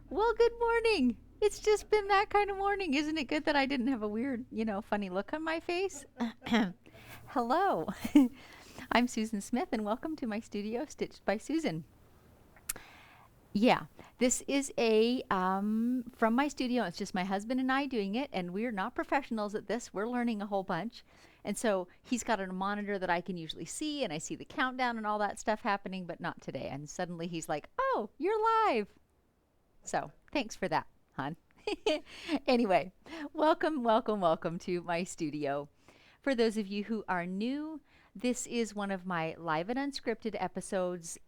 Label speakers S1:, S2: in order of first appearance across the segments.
S1: Well, good morning. It's just been that kind of morning. Isn't it good that I didn't have a weird, funny look on my face? Hello. I'm Susan Smith, and welcome to my studio, Stitched by Susan. Yeah, this is a from my studio. It's just my husband and I doing it, and we're not professionals at this. We're learning a whole bunch. And so he's got a monitor that I can usually see, and I see the countdown and all that stuff happening, but not today. And suddenly he's like, "Oh, you're live." So thanks for that, hon. Anyway, welcome to my studio. For those of you who are new, this is one of my live and unscripted episodes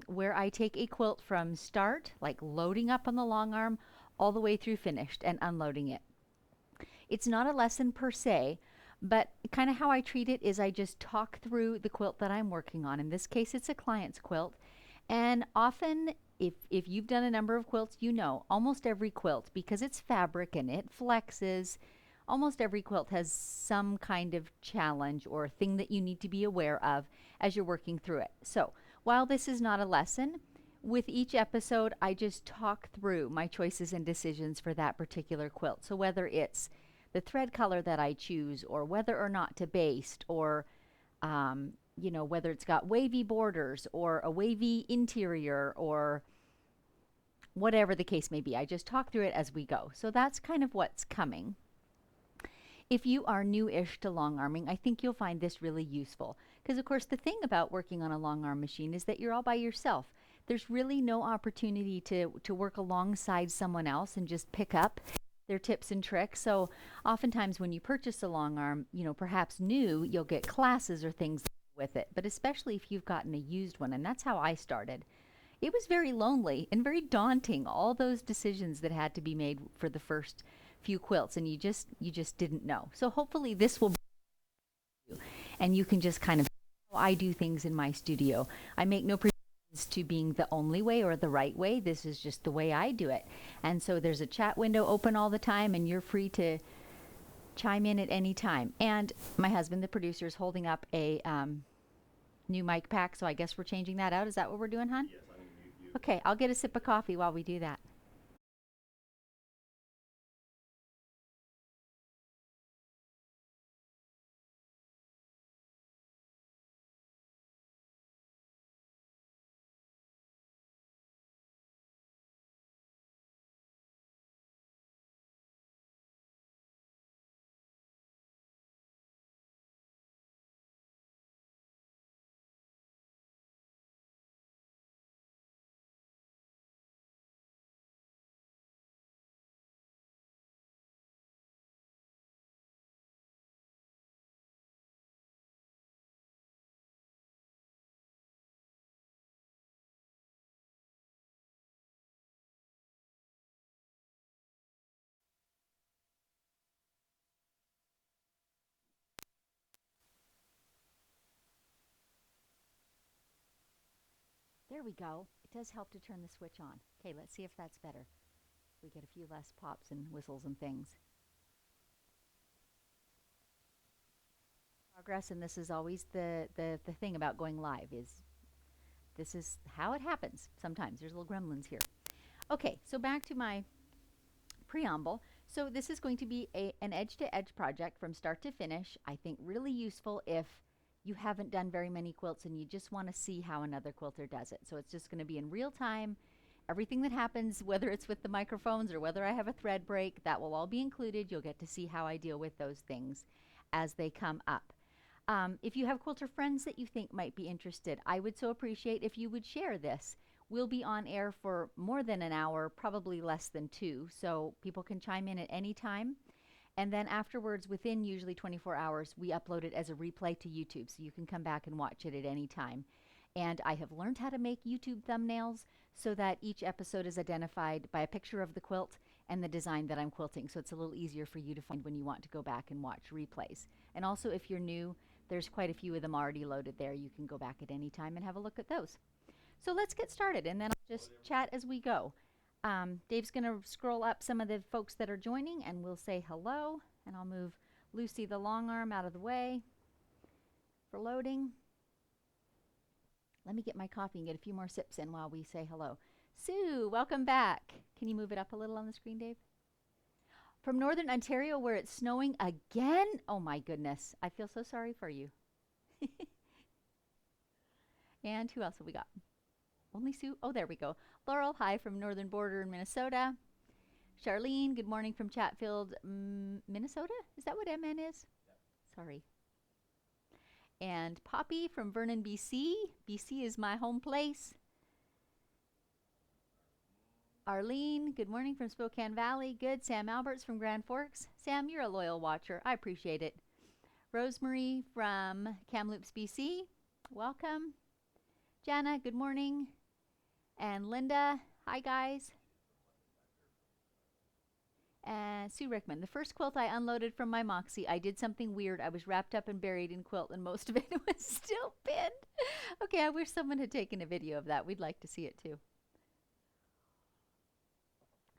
S1: where I take a quilt from start, like loading up on the long arm, all the way through finished and unloading it. It's not a lesson per se, but kind of how I treat it is I just talk through the quilt that I'm working on. In this case, it's a client's quilt. And often, if you've done a number of quilts, you know almost every quilt, because it's fabric and it flexes, almost every quilt has some kind of challenge or thing that you need to be aware of as you're working through it. So while this is not a lesson, with each episode, I just talk through my choices and decisions for that particular quilt. So whether it's the thread color that I choose, or whether or not to baste, or whether it's got wavy borders or a wavy interior or whatever the case may be. I just talk through it as we go. So that's kind of what's coming. If you are new-ish to long arming, I think you'll find this really useful. Because of course the thing about working on a long arm machine is that you're all by yourself. There's really no opportunity to work alongside someone else and just pick up their tips and tricks. So oftentimes when you purchase a long arm, perhaps new, you'll get classes or things with it. But especially if you've gotten a used one, and that's how I started. It was very lonely and very daunting, all those decisions that had to be made for the first few quilts, and you just didn't know. So hopefully this will be you, and you can just kind of I do things in my studio. I make no to being the only way or the right way. This is just the way I do it. And so there's a chat window open all the time, and you're free to chime in at any time. And my husband, the producer, is holding up a new mic pack, so I guess we're changing that out. Is that what we're doing, hon? Yes, I'm going to mute you. Okay, I'll get a sip of coffee while we do that. There we go. It does help to turn the switch on. Okay, let's see if that's better. We get a few less pops and whistles and things. Progress, and this is always the thing about going live is this is how it happens. Sometimes there's little gremlins here. Okay, so back to my preamble. So this is going to be an edge-to-edge project from start to finish. I think really useful if you haven't done very many quilts and you just want to see how another quilter does it. So it's just going to be in real time. Everything that happens, whether it's with the microphones or whether I have a thread break, that will all be included. You'll get to see how I deal with those things as they come up. If you have quilter friends that you think might be interested, I would so appreciate if you would share this. We'll be on air for more than an hour, probably less than two, so people can chime in at any time. And then afterwards, within usually 24 hours, we upload it as a replay to YouTube, so you can come back and watch it at any time. And I have learned how to make YouTube thumbnails so that each episode is identified by a picture of the quilt and the design that I'm quilting, so it's a little easier for you to find when you want to go back and watch replays. And also, if you're new, there's quite a few of them already loaded there. You can go back at any time and have a look at those. So let's get started, and then I'll just chat as we go. Dave's going to scroll up some of the folks that are joining, and we'll say hello. And I'll move Lucy the long arm out of the way for loading. Let me get my coffee and get a few more sips in while we say hello. Sue, welcome back. Can you move it up a little on the screen, Dave? From Northern Ontario, where it's snowing again? Oh my goodness. I feel so sorry for you. And who else have we got? Only Sue? Oh, there we go. Laurel, hi from Northern Border in Minnesota. Charlene, good morning from Chatfield, Minnesota? Is that what MN is? Yep. Sorry. And Poppy from Vernon, BC. BC is my home place. Arlene, good morning from Spokane Valley. Good. Sam Alberts from Grand Forks. Sam, you're a loyal watcher. I appreciate it. Rosemary from Kamloops, BC. Welcome. Jana, good morning. And Linda, hi guys. And Sue Rickman, the first quilt I unloaded from my Moxie, I did something weird. I was wrapped up and buried in quilt and most of it was still pinned. Okay, I wish someone had taken a video of that. We'd like to see it too.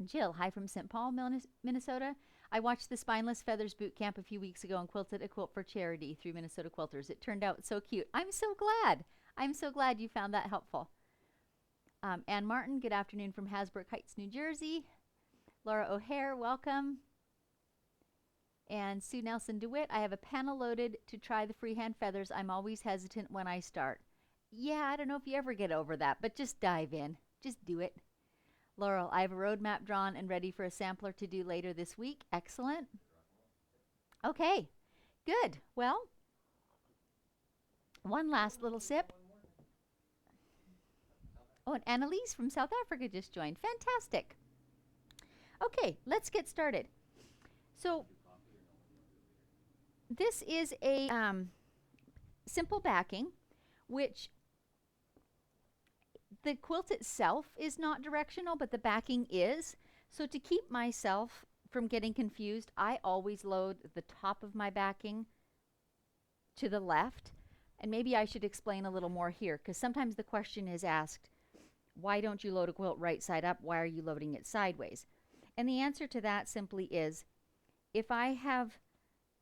S1: Jill, hi from St. Paul, Minnesota. I watched the Spineless Feathers boot camp a few weeks ago and quilted a quilt for charity through Minnesota Quilters. It turned out so cute. I'm so glad. I'm so glad you found that helpful. Ann Martin, good afternoon from Hasbrook Heights, New Jersey. Laura O'Hare, welcome. And Sue Nelson DeWitt, I have a panel loaded to try the freehand feathers. I'm always hesitant when I start. Yeah, I don't know if you ever get over that, but just dive in. Just do it. Laurel, I have a roadmap drawn and ready for a sampler to do later this week. Excellent. Okay, good. Well, one last little sip. Oh, and Annalise from South Africa just joined. Fantastic. Okay, let's get started. So this is a simple backing, which the quilt itself is not directional, but the backing is. So to keep myself from getting confused, I always load the top of my backing to the left. And maybe I should explain a little more here, because sometimes the question is asked, why don't you load a quilt right side up? Why are you loading it sideways? And the answer to that simply is, if I have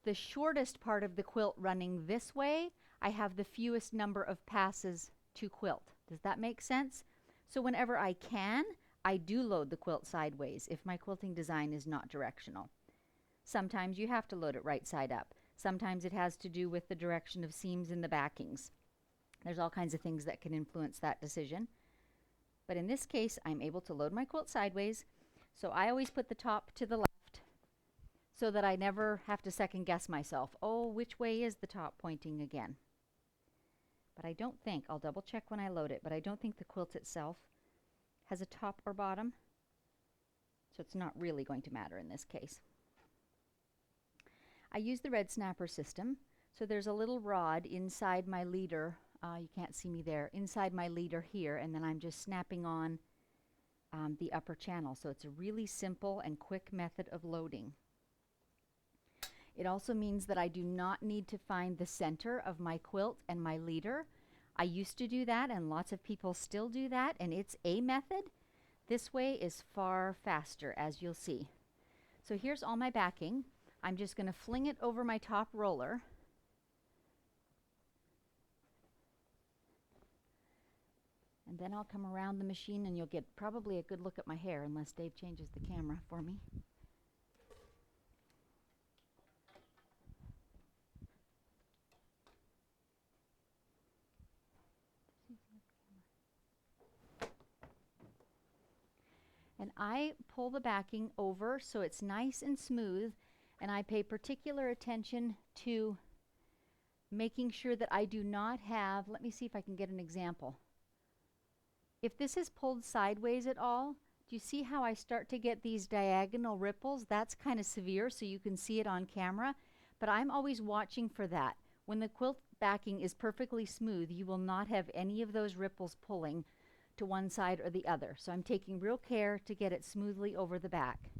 S1: the shortest part of the quilt running this way, I have the fewest number of passes to quilt. Does that make sense? So whenever I can, I do load the quilt sideways if my quilting design is not directional. Sometimes you have to load it right side up. Sometimes it has to do with the direction of seams in the backings. There's all kinds of things that can influence that decision. But in this case, I'm able to load my quilt sideways. So I always put the top to the left so that I never have to second guess myself. Oh, which way is the top pointing again? But I don't think, I'll double check when I load it, but I don't think the quilt itself has a top or bottom. So it's not really going to matter in this case. I use the red snapper system. So there's a little rod inside my leader. You can't see me there. Inside my leader here, and then I'm just snapping on the upper channel. So it's a really simple and quick method of loading. It also means that I do not need to find the center of my quilt and my leader. I used to do that, and lots of people still do that, and it's a method. This way is far faster, as you'll see. So here's all my backing. I'm just going to fling it over my top roller. And then I'll come around the machine and you'll get probably a good look at my hair, unless Dave changes the camera for me. And I pull the backing over so it's nice and smooth, and I pay particular attention to making sure that I do not have, let me see if I can get an example. If this is pulled sideways at all, do you see how I start to get these diagonal ripples? That's kind of severe, so you can see it on camera, but I'm always watching for that. When the quilt backing is perfectly smooth, you will not have any of those ripples pulling to one side or the other. So I'm taking real care to get it smoothly over the back.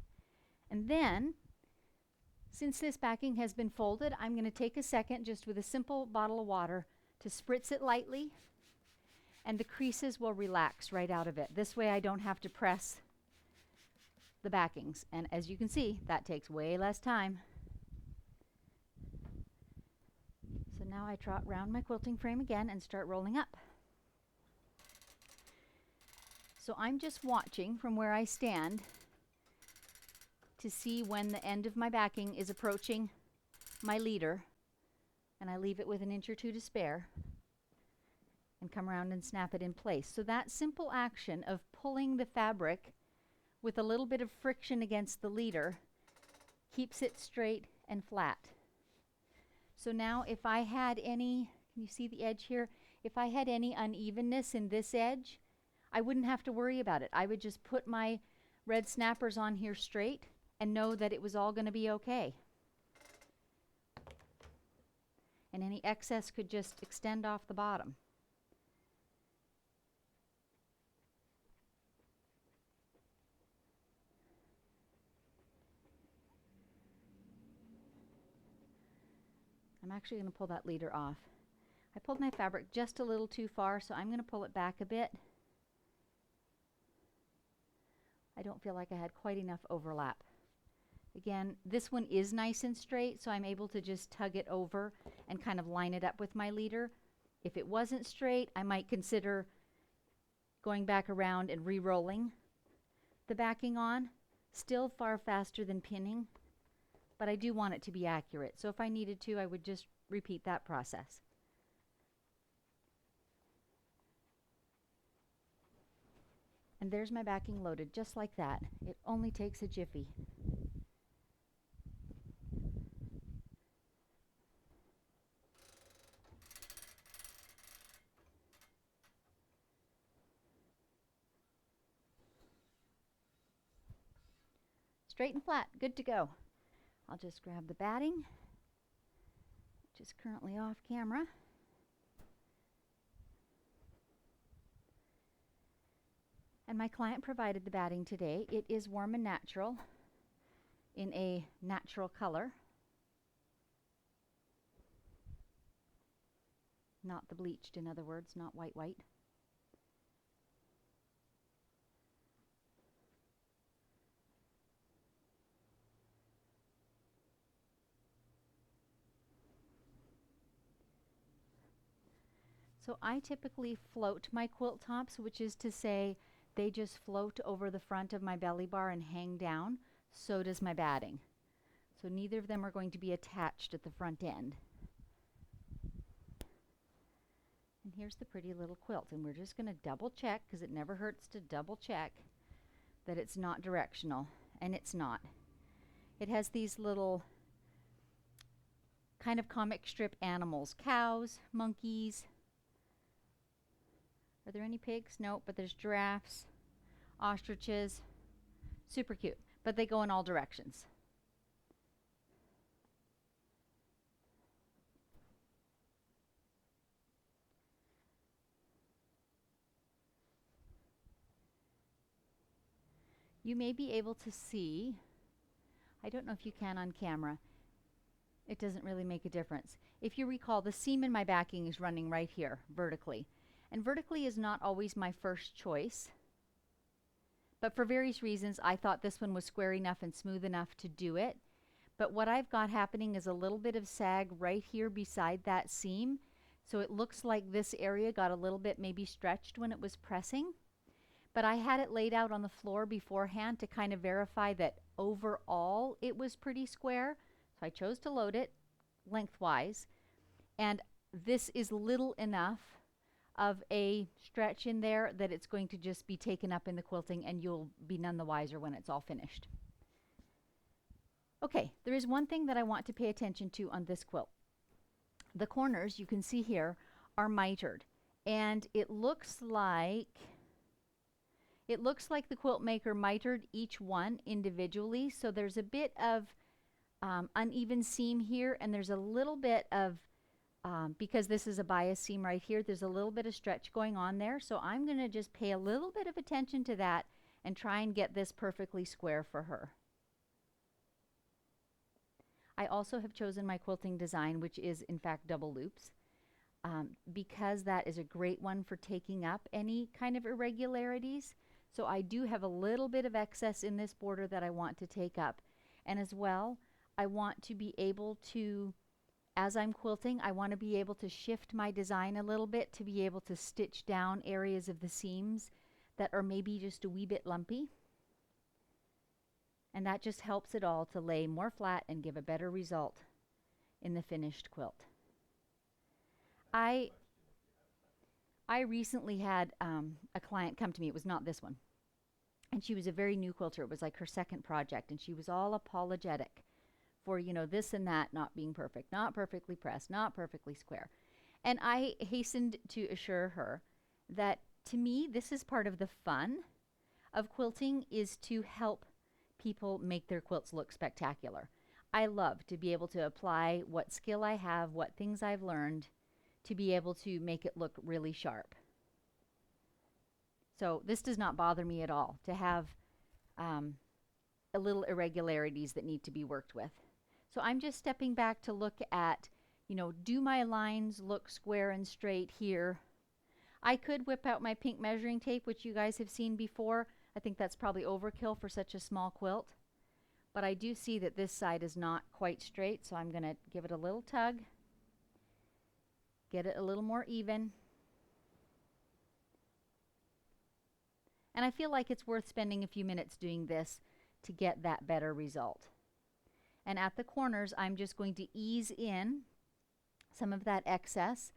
S1: And then, since this backing has been folded, I'm going to take a second just with a simple bottle of water to spritz it lightly, and the creases will relax right out of it. This way I don't have to press the backings. And as you can see, that takes way less time. So now I trot round my quilting frame again and start rolling up. So I'm just watching from where I stand to see when the end of my backing is approaching my leader, and I leave it with an inch or two to spare and come around and snap it in place. So that simple action of pulling the fabric with a little bit of friction against the leader keeps it straight and flat. So now if I had any, can you see the edge here? If I had any unevenness in this edge, I wouldn't have to worry about it. I would just put my red snappers on here straight and know that it was all going to be okay. And any excess could just extend off the bottom. I'm actually going to pull that leader off. I pulled my fabric just a little too far, so I'm going to pull it back a bit. I don't feel like I had quite enough overlap. Again, this one is nice and straight, so I'm able to just tug it over and kind of line it up with my leader. If it wasn't straight, I might consider going back around and re-rolling the backing on. Still far faster than pinning, but I do want it to be accurate. So if I needed to, I would just repeat that process. And there's my backing loaded, just like that. It only takes a jiffy. Straight and flat, good to go. I'll just grab the batting, which is currently off camera. And my client provided the batting today. It is warm and natural in a natural color. Not the bleached, in other words, not white white. So I typically float my quilt tops, which is to say they just float over the front of my belly bar and hang down. So does my batting. So neither of them are going to be attached at the front end. And here's the pretty little quilt. And we're just going to double check, because it never hurts to double check that it's not directional. And it's not. It has these little kind of comic strip animals. Cows, monkeys. Are there any pigs? Nope, but there's giraffes, ostriches. Super cute, but they go in all directions. You may be able to see, I don't know if you can on camera, it doesn't really make a difference. If you recall, the seam in my backing is running right here, vertically. And vertically is not always my first choice. But for various reasons, I thought this one was square enough and smooth enough to do it. But what I've got happening is a little bit of sag right here beside that seam. So it looks like this area got a little bit maybe stretched when it was pressing. But I had it laid out on the floor beforehand to kind of verify that overall it was pretty square. So I chose to load it lengthwise. And this is little enough of a stretch in there that it's going to just be taken up in the quilting, and you'll be none the wiser when it's all finished. Okay, there is one thing that I want to pay attention to on this quilt. The corners, you can see here, are mitered, and it looks like the quilt maker mitered each one individually, so there's a bit of uneven seam here, and there's a little bit of because this is a bias seam right here, there's a little bit of stretch going on there. So I'm going to just pay a little bit of attention to that and try and get this perfectly square for her. I also have chosen my quilting design, which is in fact double loops, because that is a great one for taking up any kind of irregularities. So I do have a little bit of excess in this border that I want to take up. And as well, I want to be able to, as I'm quilting, I want to be able to shift my design a little bit to be able to stitch down areas of the seams that are maybe just a wee bit lumpy. And that just helps it all to lay more flat and give a better result in the finished quilt. I recently had a client come to me. It was not this one. And she was a very new quilter. It was like her second project. And she was all apologetic for, you know, this and that not being perfect, not perfectly pressed, not perfectly square. And I hastened to assure her that to me, this is part of the fun of quilting, is to help people make their quilts look spectacular. I love to be able to apply what skill I have, what things I've learned, to be able to make it look really sharp. So this does not bother me at all to have a little irregularities that need to be worked with. So I'm just stepping back to look at, you know, do my lines look square and straight here? I could whip out my pink measuring tape, which you guys have seen before. I think that's probably overkill for such a small quilt. But I do see that this side is not quite straight, so I'm going to give it a little tug. Get it a little more even. And I feel like it's worth spending a few minutes doing this to get that better result. And at the corners, I'm just going to ease in some of that excess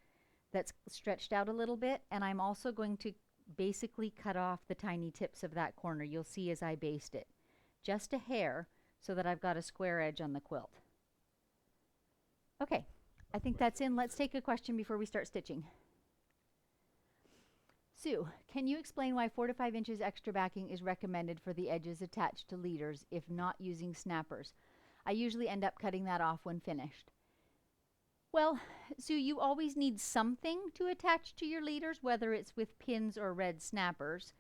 S1: that's stretched out a little bit, and I'm also going to basically cut off the tiny tips of that corner. You'll see as I baste it. Just a hair, so that I've got a square edge on the quilt. Okay, I think that's in. Let's take a question before we start stitching. Sue, can you explain why 4 to 5 inches extra backing is recommended for the edges attached to leaders if not using snappers? I usually end up cutting that off when finished. Well, Sue, you always need something to attach to your leaders, whether it's with pins or red snappers.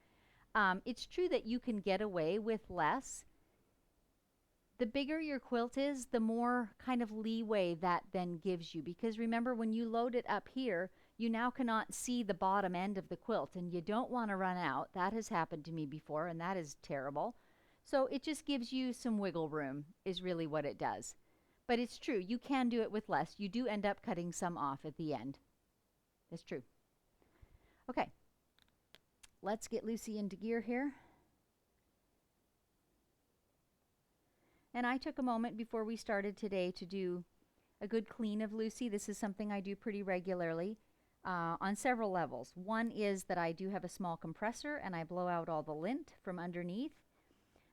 S1: It's true that you can get away with less. The bigger your quilt is, the more kind of leeway that then gives you. Because remember, when you load it up here, you now cannot see the bottom end of the quilt, and you don't want to run out. That has happened to me before, and that is terrible. So it just gives you some wiggle room, is really what it does. But it's true, you can do it with less. You do end up cutting some off at the end. That's true. Okay, let's get Lucy into gear here. And I took a moment before we started today to do a good clean of Lucy. This is something I do pretty regularly on several levels. One is that I do have a small compressor and I blow out all the lint from underneath.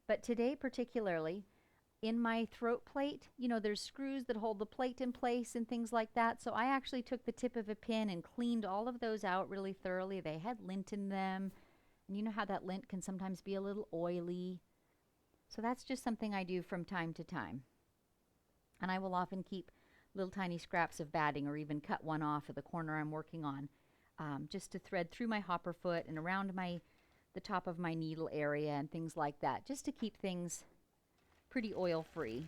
S1: But today particularly, in my throat plate, you know, there's screws that hold the plate in place and things like that. So I actually took the tip of a pin and cleaned all of those out really thoroughly. They had lint in them. And you know how that lint can sometimes be a little oily. So that's just something I do from time to time. And I will often keep little tiny scraps of batting or even cut one off of the corner I'm working on just to thread through my hopper foot and around the top of my needle area and things like that, just to keep things pretty oil free.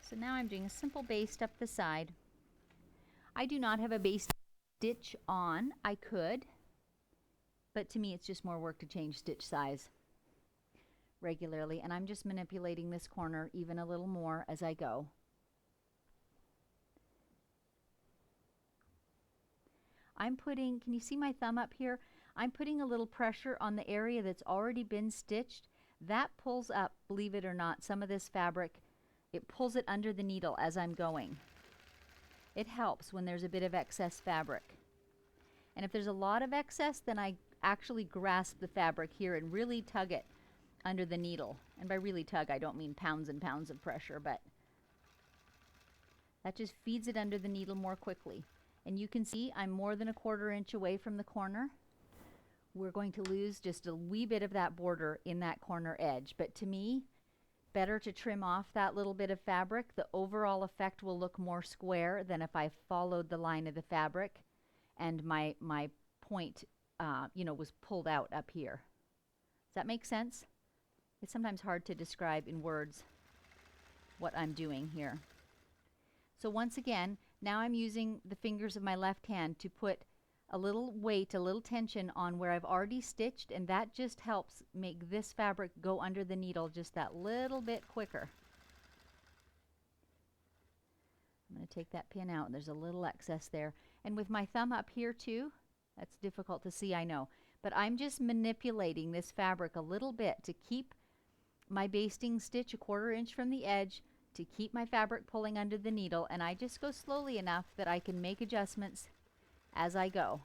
S1: So now I'm doing a simple baste up the side. I do not have a baste stitch on. I could, but to me it's just more work to change stitch size regularly, and I'm just manipulating this corner even a little more as I go. I'm putting, can you see my thumb up here? I'm putting a little pressure on the area that's already been stitched. That pulls up, believe it or not, some of this fabric. It pulls it under the needle as I'm going. It helps when there's a bit of excess fabric. And if there's a lot of excess, then I actually grasp the fabric here and really tug it under the needle. And by really tug, I don't mean pounds and pounds of pressure, but that just feeds it under the needle more quickly. And you can see I'm more than a 1/4 inch away from the corner. We're going to lose just a wee bit of that border in that corner edge. But to me, better to trim off that little bit of fabric. The overall effect will look more square than if I followed the line of the fabric and my point, you know, was pulled out up here. Does that make sense? It's sometimes hard to describe in words what I'm doing here. So once again, now I'm using the fingers of my left hand to put a little weight, a little tension on where I've already stitched, and that just helps make this fabric go under the needle just that little bit quicker. I'm going to take that pin out. There's a little excess there. And with my thumb up here too, that's difficult to see, I know. But I'm just manipulating this fabric a little bit to keep my basting stitch 1/4 inch from the edge, to keep my fabric pulling under the needle. And I just go slowly enough that I can make adjustments as I go.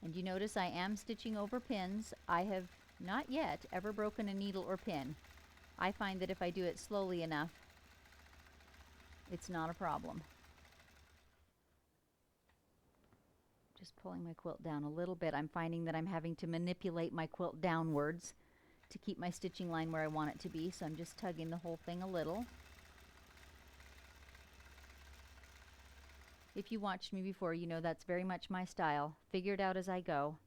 S1: And you notice I am stitching over pins. I have not yet ever broken a needle or pin. I find that if I do it slowly enough, it's not a problem. Just pulling my quilt down a little bit. I'm finding that I'm having to manipulate my quilt downwards to keep my stitching line where I want it to be. So I'm just tugging the whole thing a little. If you watched me before, you know that's very much my style. Figure it out as I go.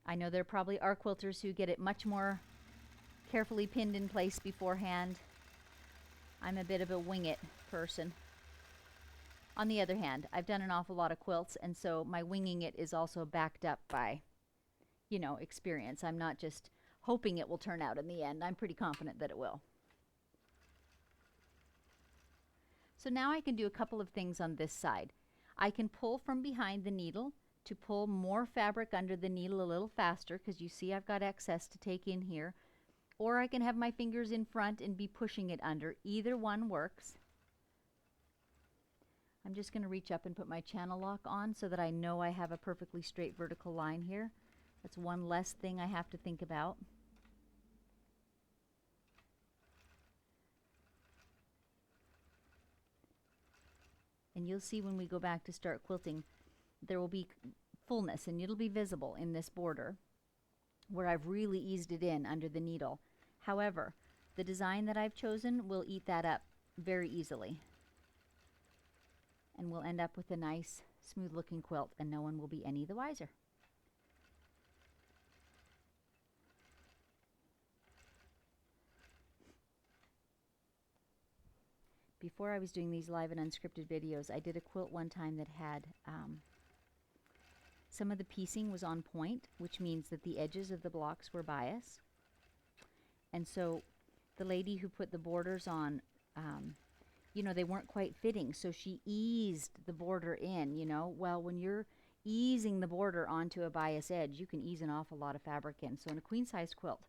S1: I know there probably are quilters who get it much more carefully pinned in place beforehand. I'm a bit of a wing it person. On the other hand, I've done an awful lot of quilts, and so my winging it is also backed up by, you know, experience. I'm not just hoping it will turn out in the end. I'm pretty confident that it will. So now I can do a couple of things on this side. I can pull from behind the needle to pull more fabric under the needle a little faster, because you see I've got excess to take in here. Or I can have my fingers in front and be pushing it under. Either one works. I'm just going to reach up and put my channel lock on so that I know I have a perfectly straight vertical line here. That's one less thing I have to think about. And you'll see when we go back to start quilting, there will be fullness, and it'll be visible in this border where I've really eased it in under the needle. However, the design that I've chosen will eat that up very easily. And we'll end up with a nice, smooth looking quilt, and no one will be any the wiser. Before I was doing these live and unscripted videos, I did a quilt one time that had some of the piecing was on point, which means that the edges of the blocks were bias. And so the lady who put the borders on, you know, they weren't quite fitting, so she eased the border in, you know. Well, when you're easing the border onto a bias edge, you can ease an awful lot of fabric in. So in a queen size quilt,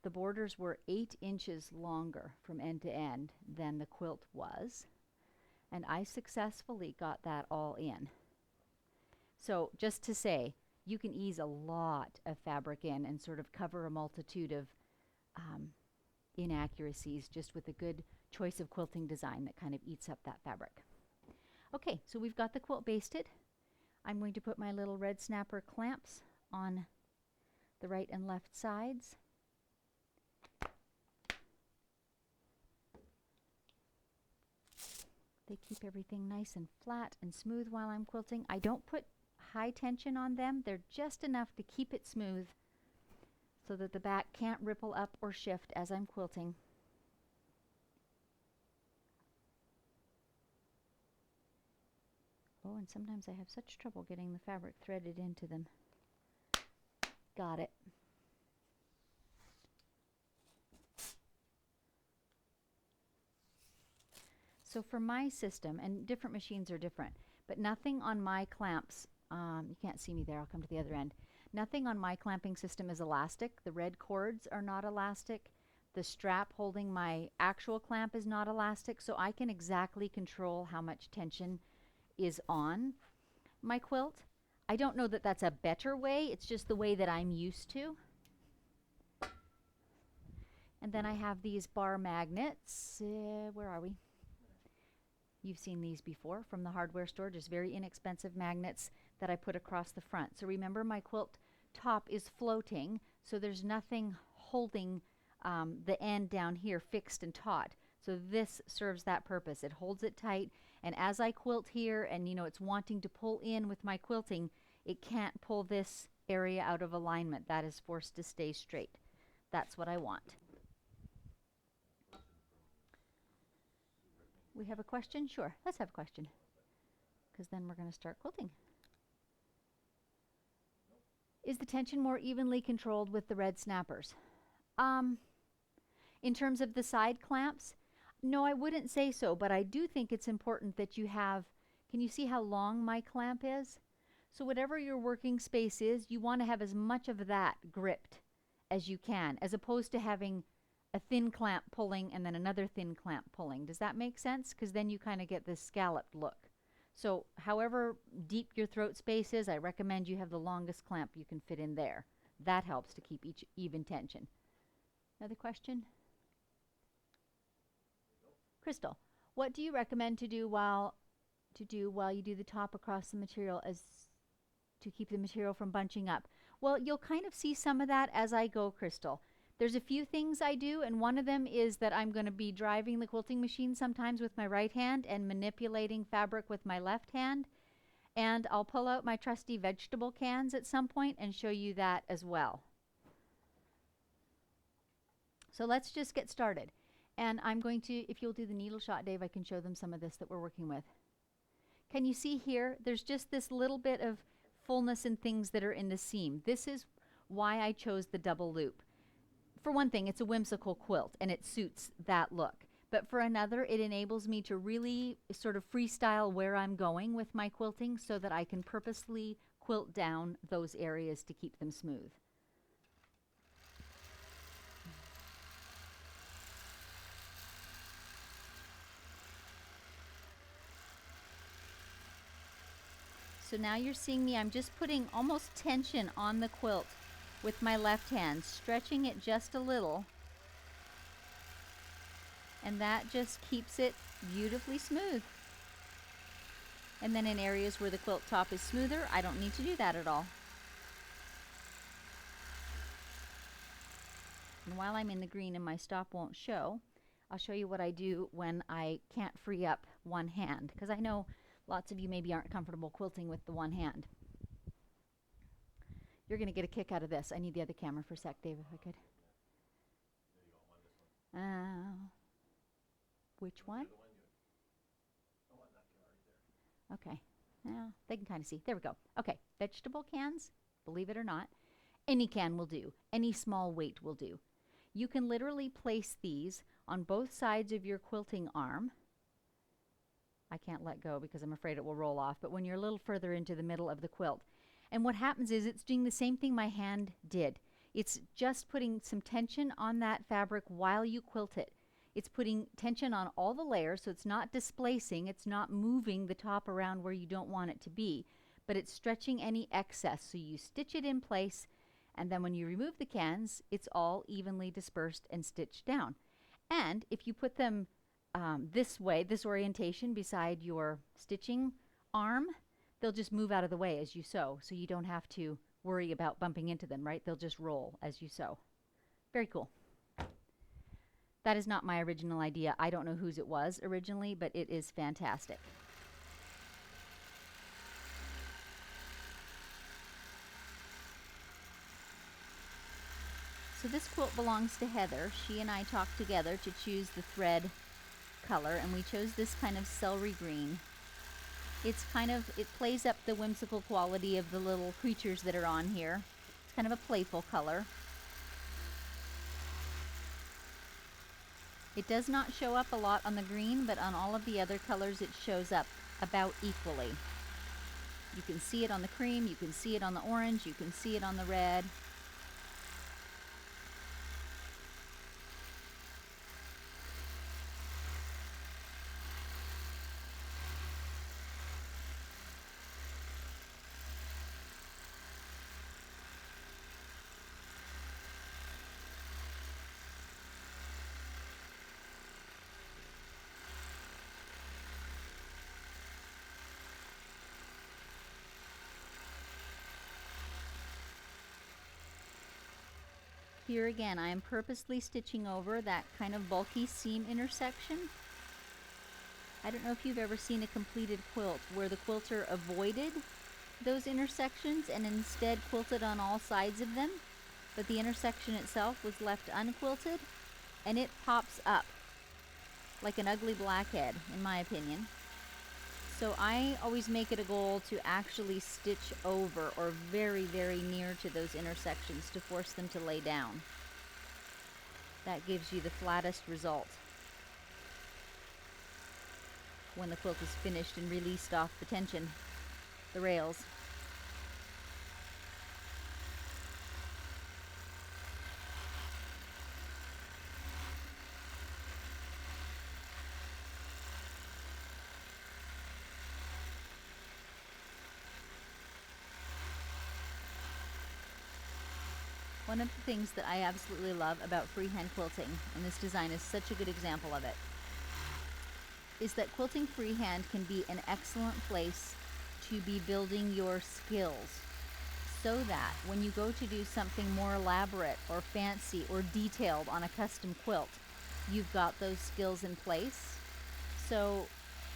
S1: the borders were 8 inches longer from end to end than the quilt was, and I successfully got that all in. So just to say, you can ease a lot of fabric in and sort of cover a multitude of inaccuracies just with a good choice of quilting design that kind of eats up that fabric. Okay, so we've got the quilt basted. I'm going to put my little red snapper clamps on the right and left sides. They keep everything nice and flat and smooth while I'm quilting. I don't put high tension on them. They're just enough to keep it smooth so that the back can't ripple up or shift as I'm quilting. Oh, and sometimes I have such trouble getting the fabric threaded into them. Got it. So for my system, and different machines are different, but nothing on my clamps, you can't see me there, I'll come to the other end. Nothing on my clamping system is elastic. The red cords are not elastic. The strap holding my actual clamp is not elastic, so I can exactly control how much tension is on my quilt. I don't know that that's a better way, it's just the way that I'm used to. And then I have these bar magnets. Where are we? You've seen these before from the hardware store, just very inexpensive magnets that I put across the front. So remember, my quilt top is floating, so there's nothing holding the end down here fixed and taut. So this serves that purpose. It holds it tight, and as I quilt here, and you know, it's wanting to pull in with my quilting, it can't pull this area out of alignment. That is forced to stay straight. That's what I want. We have a question? Sure, let's have a question, because then we're going to start quilting. Is the tension more evenly controlled with the red snappers? In terms of the side clamps, no, I wouldn't say so, but I do think it's important that you have, can you see how long my clamp is? So whatever your working space is, you want to have as much of that gripped as you can, as opposed to having a thin clamp pulling and then another thin clamp pulling. Does that make sense? Because then you kind of get this scalloped look. So however deep your throat space is, I recommend you have the longest clamp you can fit in there. That helps to keep each even tension. Another question? Crystal, what do you recommend to do while you do the top across the material as to keep the material from bunching up? Well, you'll kind of see some of that as I go, Crystal. There's a few things I do, and one of them is that I'm going to be driving the quilting machine sometimes with my right hand and manipulating fabric with my left hand. And I'll pull out my trusty vegetable cans at some point and show you that as well. So let's just get started. And I'm going to, if you'll do the needle shot, Dave, I can show them some of this that we're working with. Can you see here? There's just this little bit of fullness and things that are in the seam. This is why I chose the double loop. For one thing, it's a whimsical quilt and it suits that look. But for another, it enables me to really sort of freestyle where I'm going with my quilting so that I can purposely quilt down those areas to keep them smooth. So now you're seeing me, I'm just putting almost tension on the quilt with my left hand, stretching it just a little. And that just keeps it beautifully smooth. And then in areas where the quilt top is smoother, I don't need to do that at all. And while I'm in the green and my stop won't show, I'll show you what I do when I can't free up one hand, because I know lots of you maybe aren't comfortable quilting with the one hand. You're going to get a kick out of this. I need the other camera for a sec, Dave, if I could. Which one? Okay. Now they can kind of see. There we go. Okay. Vegetable cans, believe it or not, any can will do. Any small weight will do. You can literally place these on both sides of your quilting arm. I can't let go because I'm afraid it will roll off, but when you're a little further into the middle of the quilt. And what happens is it's doing the same thing my hand did. It's just putting some tension on that fabric while you quilt it. It's putting tension on all the layers, so it's not displacing, it's not moving the top around where you don't want it to be, but it's stretching any excess. So you stitch it in place, and then when you remove the cans, it's all evenly dispersed and stitched down. And if you put them this way, this orientation beside your stitching arm, they'll just move out of the way as you sew, so you don't have to worry about bumping into them, right? They'll just roll as you sew. Very cool. That is not my original idea. I don't know whose it was originally, but it is fantastic. So this quilt belongs to Heather. She and I talked together to choose the thread color, and we chose this kind of celery green. It's kind of, it plays up the whimsical quality of the little creatures that are on here. It's kind of a playful color. It does not show up a lot on the green, but on all of the other colors it shows up about equally. You can see it on the cream, you can see it on the orange, you can see it on the red. Here again, I am purposely stitching over that kind of bulky seam intersection. I don't know if you've ever seen a completed quilt where the quilter avoided those intersections and instead quilted on all sides of them, but the intersection itself was left unquilted, and it pops up like an ugly blackhead, in my opinion. So I always make it a goal to actually stitch over or very, very near to those intersections to force them to lay down. That gives you the flattest result when the quilt is finished and released off the tension, the rails. One of the things that I absolutely love about freehand quilting, and this design is such a good example of it, is that quilting freehand can be an excellent place to be building your skills, so that when you go to do something more elaborate or fancy or detailed on a custom quilt, you've got those skills in place. So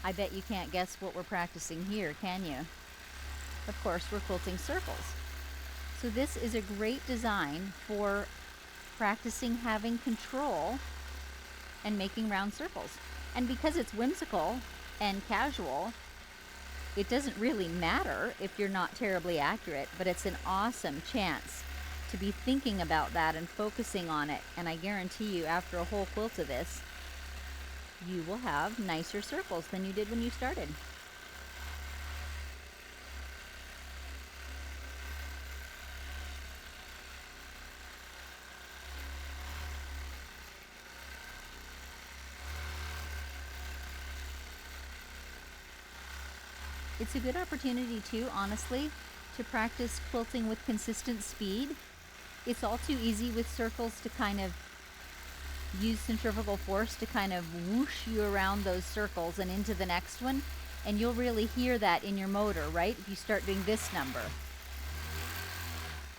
S1: I bet you can't guess what we're practicing here, can you? Of course, we're quilting circles. So this is a great design for practicing having control and making round circles. And because it's whimsical and casual, it doesn't really matter if you're not terribly accurate, but it's an awesome chance to be thinking about that and focusing on it. And I guarantee you, after a whole quilt of this, you will have nicer circles than you did when you started. It's a good opportunity too, honestly, to practice quilting with consistent speed. It's all too easy with circles to kind of use centrifugal force to kind of whoosh you around those circles and into the next one. And you'll really hear that in your motor, right? If you start doing this number,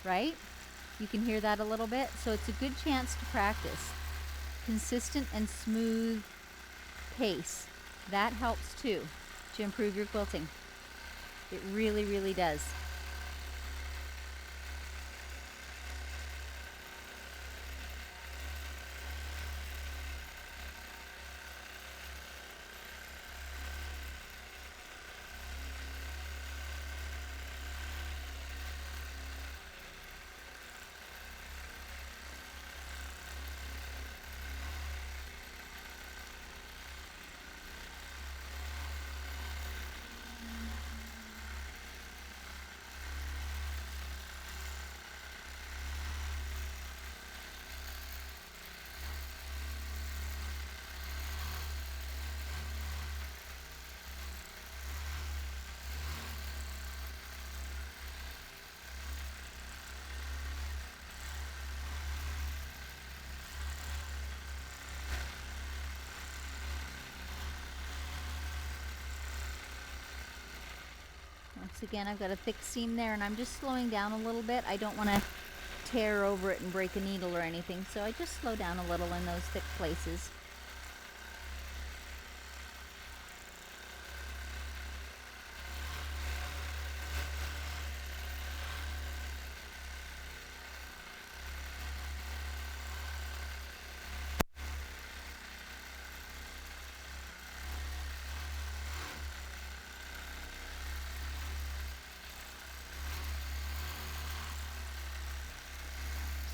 S1: right? You can hear that a little bit. So it's a good chance to practice consistent and smooth pace. That helps too to improve your quilting. It really, really does. Once again, I've got a thick seam there, and I'm just slowing down a little bit. I don't want to tear over it and break a needle or anything, so I just slow down a little in those thick places.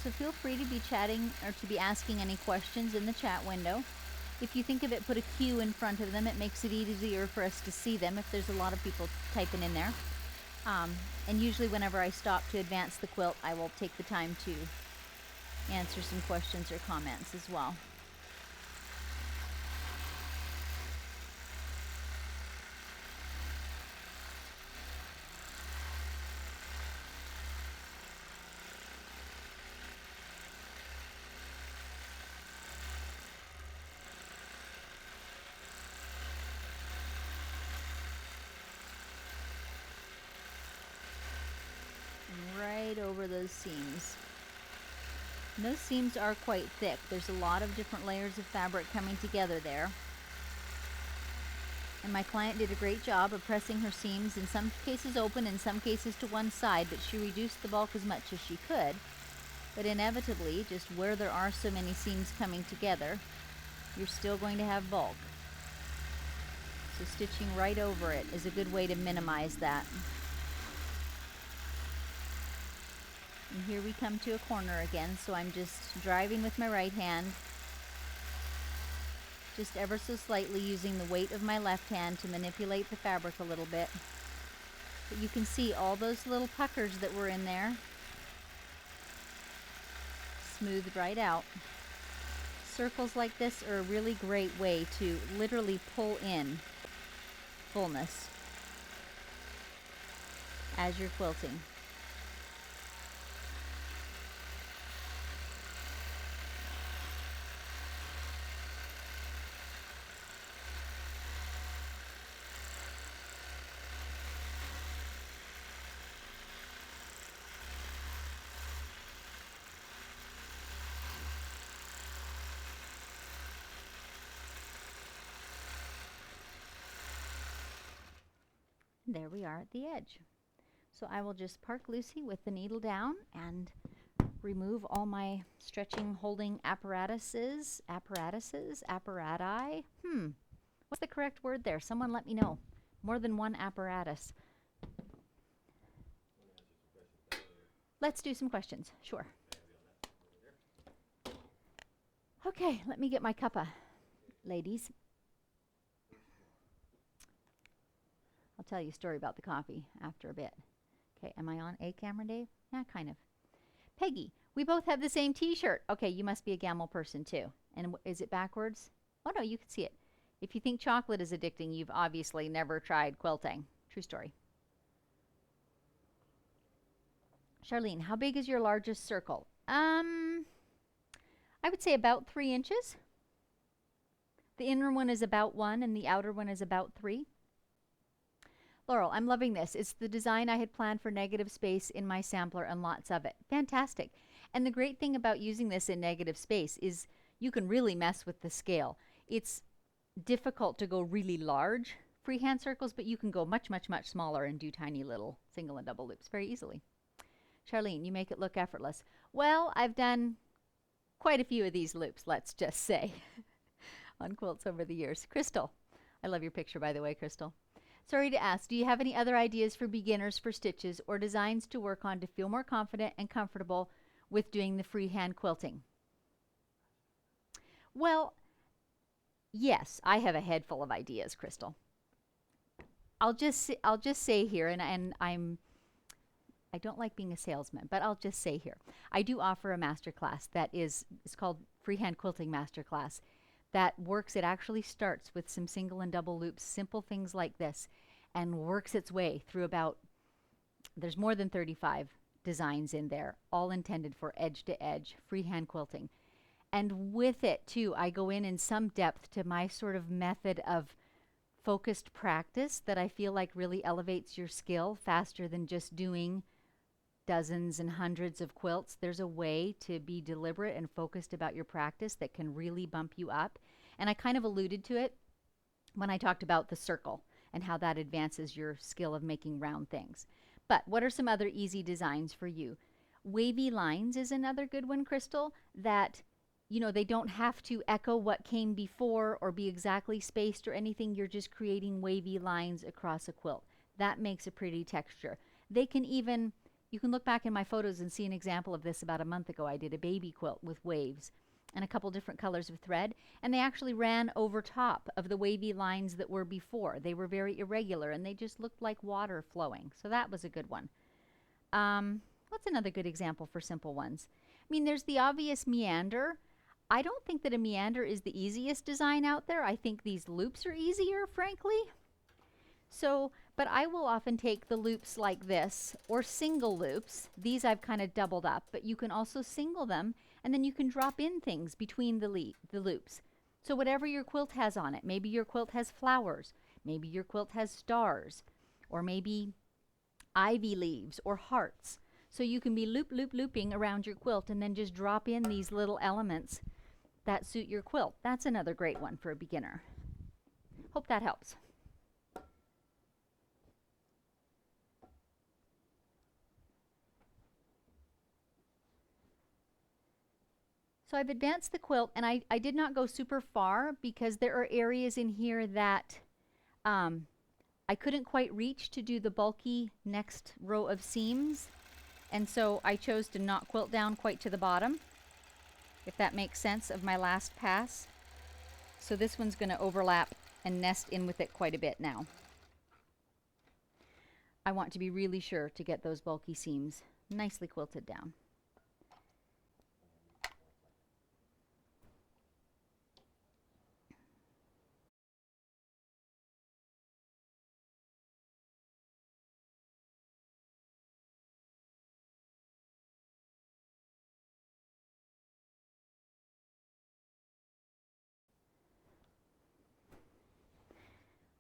S1: So feel free to be chatting or to be asking any questions in the chat window. If you think of it, put a Q in front of them. It makes it easier for us to see them if there's a lot of people typing in there. And usually whenever I stop to advance the quilt, I will take the time to answer some questions or comments as well. Right over those seams. And those seams are quite thick. There's a lot of different layers of fabric coming together there. And my client did a great job of pressing her seams, in some cases open, in some cases to one side, but she reduced the bulk as much as she could. But inevitably, just where there are so many seams coming together, you're still going to have bulk. So stitching right over it is a good way to minimize that. And here we come to a corner again, so I'm just driving with my right hand, just ever so slightly using the weight of my left hand to manipulate the fabric a little bit. But you can see all those little puckers that were in there smoothed right out. Circles like this are a really great way to literally pull in fullness as you're quilting. There we are at the edge. So I will just park Lucy with the needle down and remove all my stretching holding apparati. What's the correct word there? Someone let me know. More than one apparatus. Let's do some questions. Sure. Okay, let me get my cuppa, ladies. I'll tell you a story about the coffee after a bit. Okay, am I on a camera, Dave? Yeah, kind of. Peggy, we both have the same t-shirt. Okay, you must be a Gamel person too. And is it backwards? Oh no, you can see it. If you think chocolate is addicting, you've obviously never tried quilting. True story. Charlene, how big is your largest circle? I would say about 3 inches. The inner one is about 1 and the outer one is about 3. Laurel, I'm loving this. It's the design I had planned for negative space in my sampler and lots of it. Fantastic. And the great thing about using this in negative space is you can really mess with the scale. It's difficult to go really large freehand circles, but you can go much, much, much smaller and do tiny little single and double loops very easily. Charlene, you make it look effortless. Well, I've done quite a few of these loops, let's just say, on quilts over the years. Crystal, I love your picture, by the way, Crystal. Sorry to ask, do you have any other ideas for beginners for stitches or designs to work on to feel more confident and comfortable with doing the freehand quilting? Well, yes, I have a head full of ideas, Crystal. I'll just say here, and I don't like being a salesman, but I'll just say here, I do offer a masterclass that it's called Freehand Quilting Masterclass. That works, it actually starts with some single and double loops, simple things like this, and works its way through there's more than 35 designs in there, all intended for edge to edge freehand quilting. And with it too, I go in some depth to my sort of method of focused practice that I feel like really elevates your skill faster than just doing dozens and hundreds of quilts. There's a way to be deliberate and focused about your practice that can really bump you up. And I kind of alluded to it when I talked about the circle and how that advances your skill of making round things. But what are some other easy designs for you? Wavy lines is another good one, Crystal, that they don't have to echo what came before or be exactly spaced or anything. You're just creating wavy lines across a quilt. That makes a pretty texture. They can even You can look back in my photos and see an example of this about a month ago. I did a baby quilt with waves and a couple different colors of thread, and they actually ran over top of the wavy lines that were before. They were very irregular and they just looked like water flowing. So that was a good one. What's another good example for simple ones? I mean, there's the obvious meander. I don't think that a meander is the easiest design out there. I think these loops are easier, frankly. So, but I will often take the loops like this, or single loops. These I've kind of doubled up, but you can also single them, and then you can drop in things between the loops. So whatever your quilt has on it, maybe your quilt has flowers, maybe your quilt has stars, or maybe ivy leaves or hearts. So you can be looping around your quilt and then just drop in these little elements that suit your quilt. That's another great one for a beginner. Hope that helps. So I've advanced the quilt, and I did not go super far because there are areas in here that I couldn't quite reach to do the bulky next row of seams, and so I chose to not quilt down quite to the bottom, if that makes sense, of my last pass. So this one's going to overlap and nest in with it quite a bit now. I want to be really sure to get those bulky seams nicely quilted down.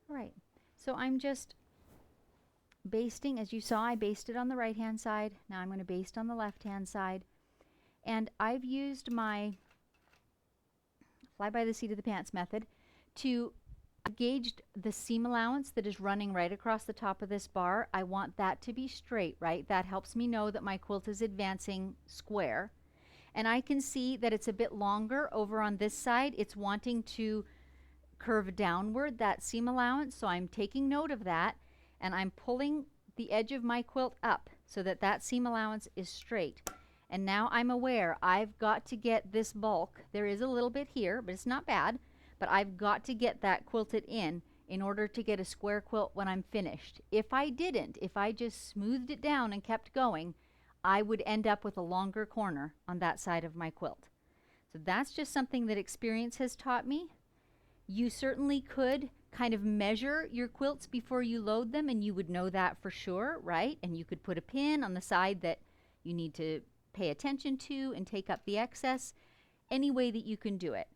S1: Right, so I'm just basting. As you saw, I basted on the right hand side. Now I'm going to baste on the left hand side, and I've used my fly by the seat of the pants method to gauge the seam allowance that is running right across the top of this bar. I want that to be straight, right? That helps me know that my quilt is advancing square, and I can see that it's a bit longer over on this side. It's wanting to curve downward, that seam allowance, so I'm taking note of that, and I'm pulling the edge of my quilt up so that that seam allowance is straight. And now I'm aware I've got to get this bulk. There is a little bit here, but it's not bad, but I've got to get that quilted in order to get a square quilt when I'm finished. If I didn't, if I just smoothed it down and kept going, I would end up with a longer corner on that side of my quilt. So that's just something that experience has taught me. You certainly could kind of measure your quilts before you load them, and you would know that for sure, right? And you could put a pin on the side that you need to pay attention to and take up the excess, any way that you can do it.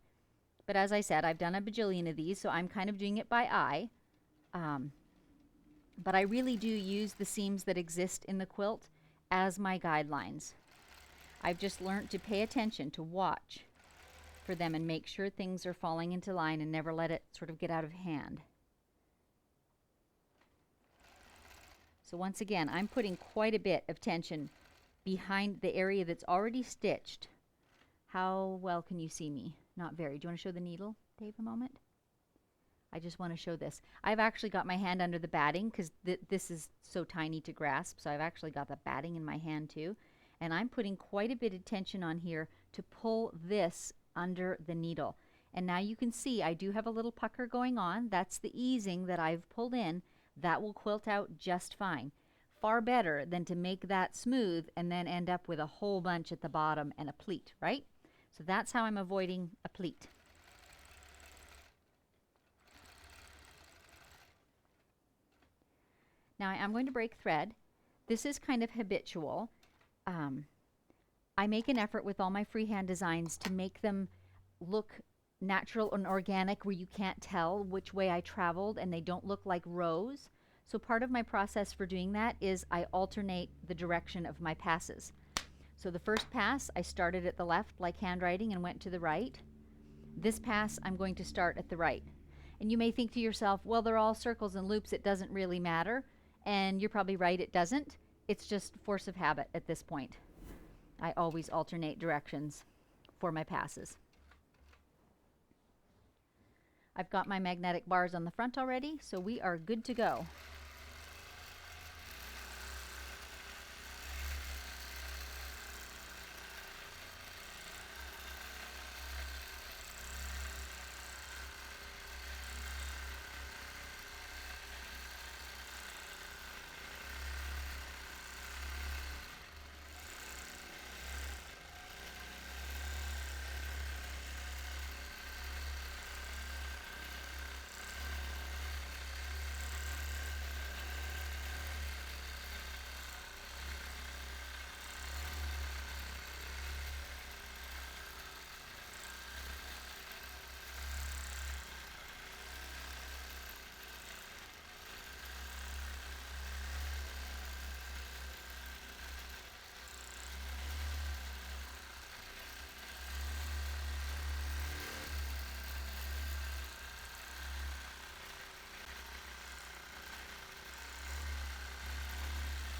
S1: But as I said, I've done a bajillion of these, so I'm kind of doing it by eye. But I really do use the seams that exist in the quilt as my guidelines. I've just learned to pay attention, to watch for them and make sure things are falling into line and never let it sort of get out of hand. So once again, I'm putting quite a bit of tension behind the area that's already stitched. How well can you see me? Not very. Do you want to show the needle, Dave, a moment? I just want to show this. I've actually got my hand under the batting because this is so tiny to grasp, so I've actually got the batting in my hand too. And I'm putting quite a bit of tension on here to pull this under the needle. And now you can see I do have a little pucker going on. That's the easing that I've pulled in. That will quilt out just fine. Far better than to make that smooth and then end up with a whole bunch at the bottom and a pleat, right? So that's how I'm avoiding a pleat. Now I am going to break thread. This is kind of habitual. I make an effort with all my freehand designs to make them look natural and organic, where you can't tell which way I traveled and they don't look like rows. So part of my process for doing that is I alternate the direction of my passes. So the first pass I started at the left like handwriting and went to the right. This pass I'm going to start at the right. And you may think to yourself, well, they're all circles and loops, it doesn't really matter. And you're probably right, it doesn't. It's just force of habit at this point. I always alternate directions for my passes. I've got my magnetic bars on the front already, so we are good to go.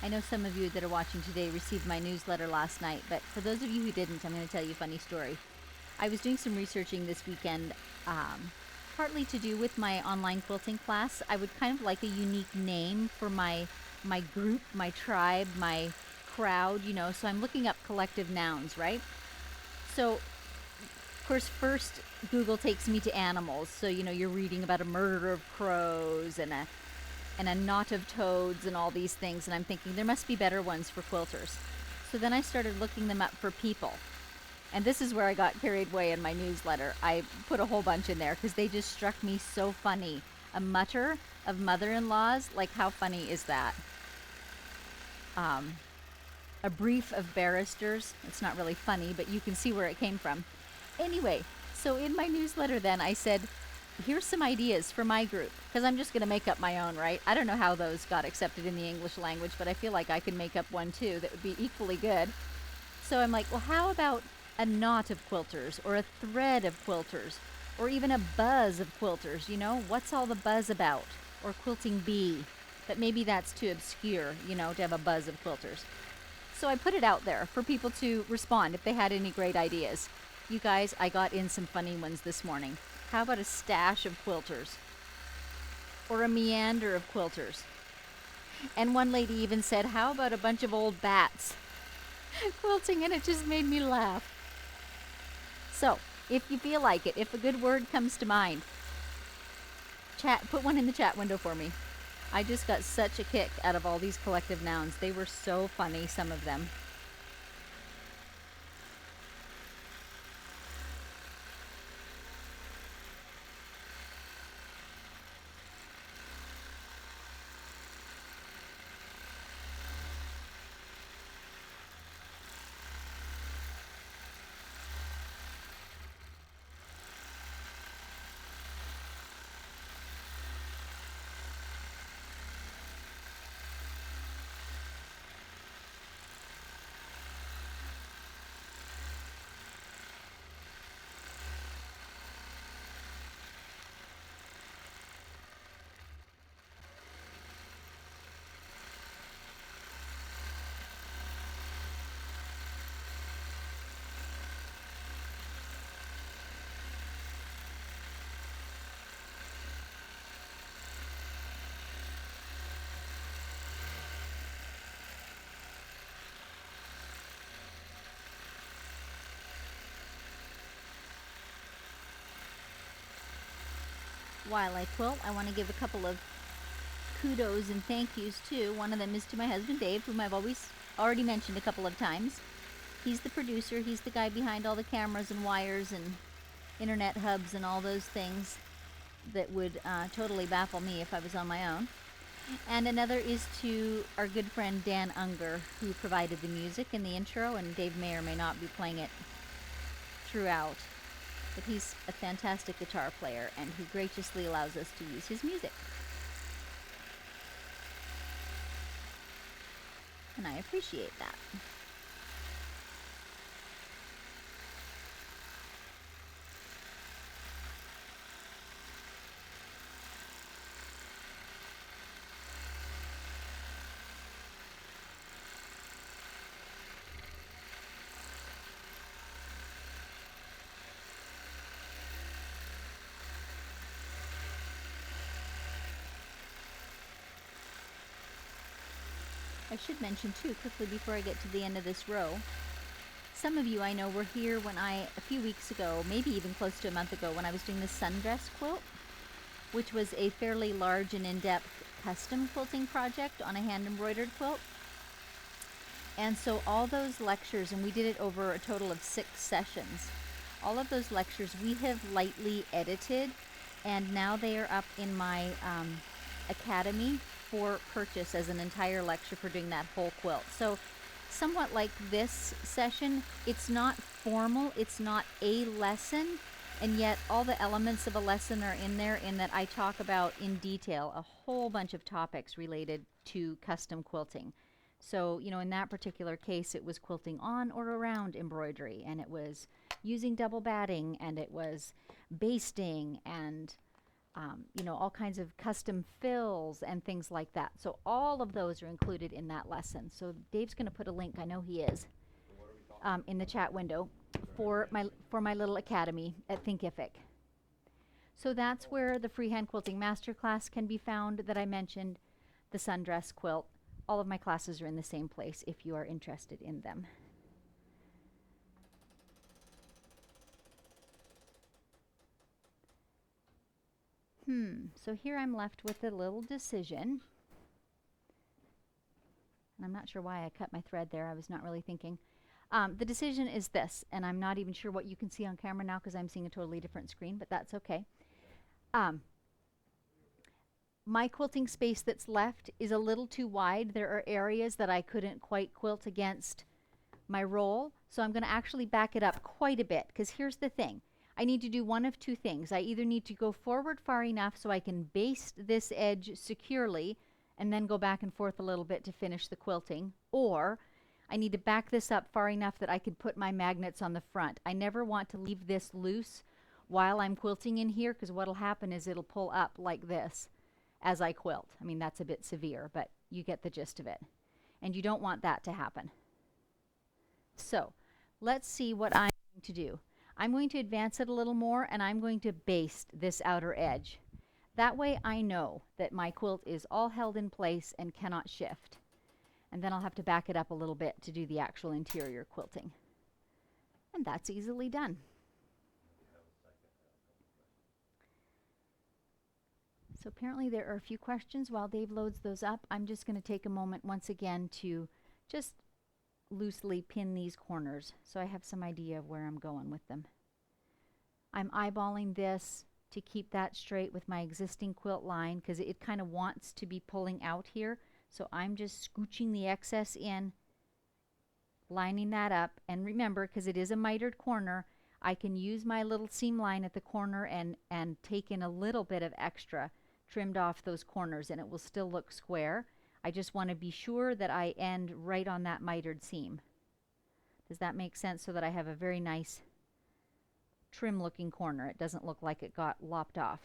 S1: I know some of you that are watching today received my newsletter last night, but for those of you who didn't, I'm going to tell you a funny story. I was doing some researching this weekend, partly to do with my online quilting class. I would kind of like a unique name for my group, my tribe, my crowd, you know. So I'm looking up collective nouns, right? So, of course, first Google takes me to animals. So, you know, you're reading about a murder of crows and a knot of toads and all these things. And I'm thinking there must be better ones for quilters. So then I started looking them up for people. And this is where I got carried away in my newsletter. I put a whole bunch in there because they just struck me so funny. A mutter of mother-in-laws, like how funny is that? A brief of barristers. It's not really funny, but you can see where it came from. Anyway, so in my newsletter then I said, here's some ideas for my group, because I'm just going to make up my own, right? I don't know how those got accepted in the English language, but I feel like I can make up one too that would be equally good. So I'm like, well, how about a knot of quilters, or a thread of quilters, or even a buzz of quilters, you know? What's all the buzz about? Or quilting bee. But maybe that's too obscure, you know, to have a buzz of quilters. So I put it out there for people to respond if they had any great ideas. You guys, I got in some funny ones this morning. How about a stash of quilters? Or a meander of quilters? And one lady even said, how about a bunch of old bats quilting? And it just made me laugh. So, if you feel like it, if a good word comes to mind, put one in the chat window for me. I just got such a kick out of all these collective nouns. They were so funny, some of them. While I quilt, I want to give a couple of kudos and thank yous too. One of them is to my husband Dave, whom I've already mentioned a couple of times. He's the producer. He's the guy behind all the cameras and wires and internet hubs and all those things that would totally baffle me if I was on my own. And another is to our good friend Dan Unger, who provided the music in the intro, and Dave may or may not be playing it throughout. But he's a fantastic guitar player, and he graciously allows us to use his music. And I appreciate that. I should mention too, quickly before I get to the end of this row, some of you I know were here when a few weeks ago, maybe even close to a month ago, when I was doing the sundress quilt, which was a fairly large and in-depth custom quilting project on a hand embroidered quilt. And so all those lectures, and we did it over a total of 6 sessions, all of those lectures we have lightly edited, and now they are up in my academy for purchase as an entire lecture for doing that whole quilt. So somewhat like this session, it's not formal, it's not a lesson, and yet all the elements of a lesson are in there, in that I talk about in detail a whole bunch of topics related to custom quilting. So, you know, in that particular case, it was quilting on or around embroidery, and it was using double batting, and it was basting, and you know, all kinds of custom fills and things like that. So all of those are included in that lesson. So Dave's going to put a link, I know he is, in the chat window for my little academy at Thinkific. So that's where the Freehand Quilting Masterclass can be found that I mentioned, the sundress quilt. All of my classes are in the same place if you are interested in them. So here I'm left with a little decision. And I'm not sure why I cut my thread there. I was not really thinking. The decision is this, and I'm not even sure what you can see on camera now because I'm seeing a totally different screen, but that's okay. My quilting space that's left is a little too wide. There are areas that I couldn't quite quilt against my roll, so I'm going to actually back it up quite a bit, because here's the thing. I need to do one of two things. I either need to go forward far enough so I can baste this edge securely and then go back and forth a little bit to finish the quilting, or I need to back this up far enough that I could put my magnets on the front. I never want to leave this loose while I'm quilting in here, because what'll happen is it'll pull up like this as I quilt. I mean, that's a bit severe, but you get the gist of it. And you don't want that to happen. So let's see what I'm going to do. I'm going to advance it a little more, and I'm going to baste this outer edge. That way I know that my quilt is all held in place and cannot shift. And then I'll have to back it up a little bit to do the actual interior quilting. And that's easily done. So apparently there are a few questions. While Dave loads those up, I'm just going to take a moment once again to just loosely pin these corners so I have some idea of where I'm going with them. I'm eyeballing this to keep that straight with my existing quilt line, because it kind of wants to be pulling out here. So I'm just scooching the excess in, lining that up. And remember, because it is a mitered corner, I can use my little seam line at the corner and take in a little bit of extra, trimmed off those corners, and it will still look square. I just want to be sure that I end right on that mitered seam. Does that make sense? So that I have a very nice trim looking corner. It doesn't look like it got lopped off.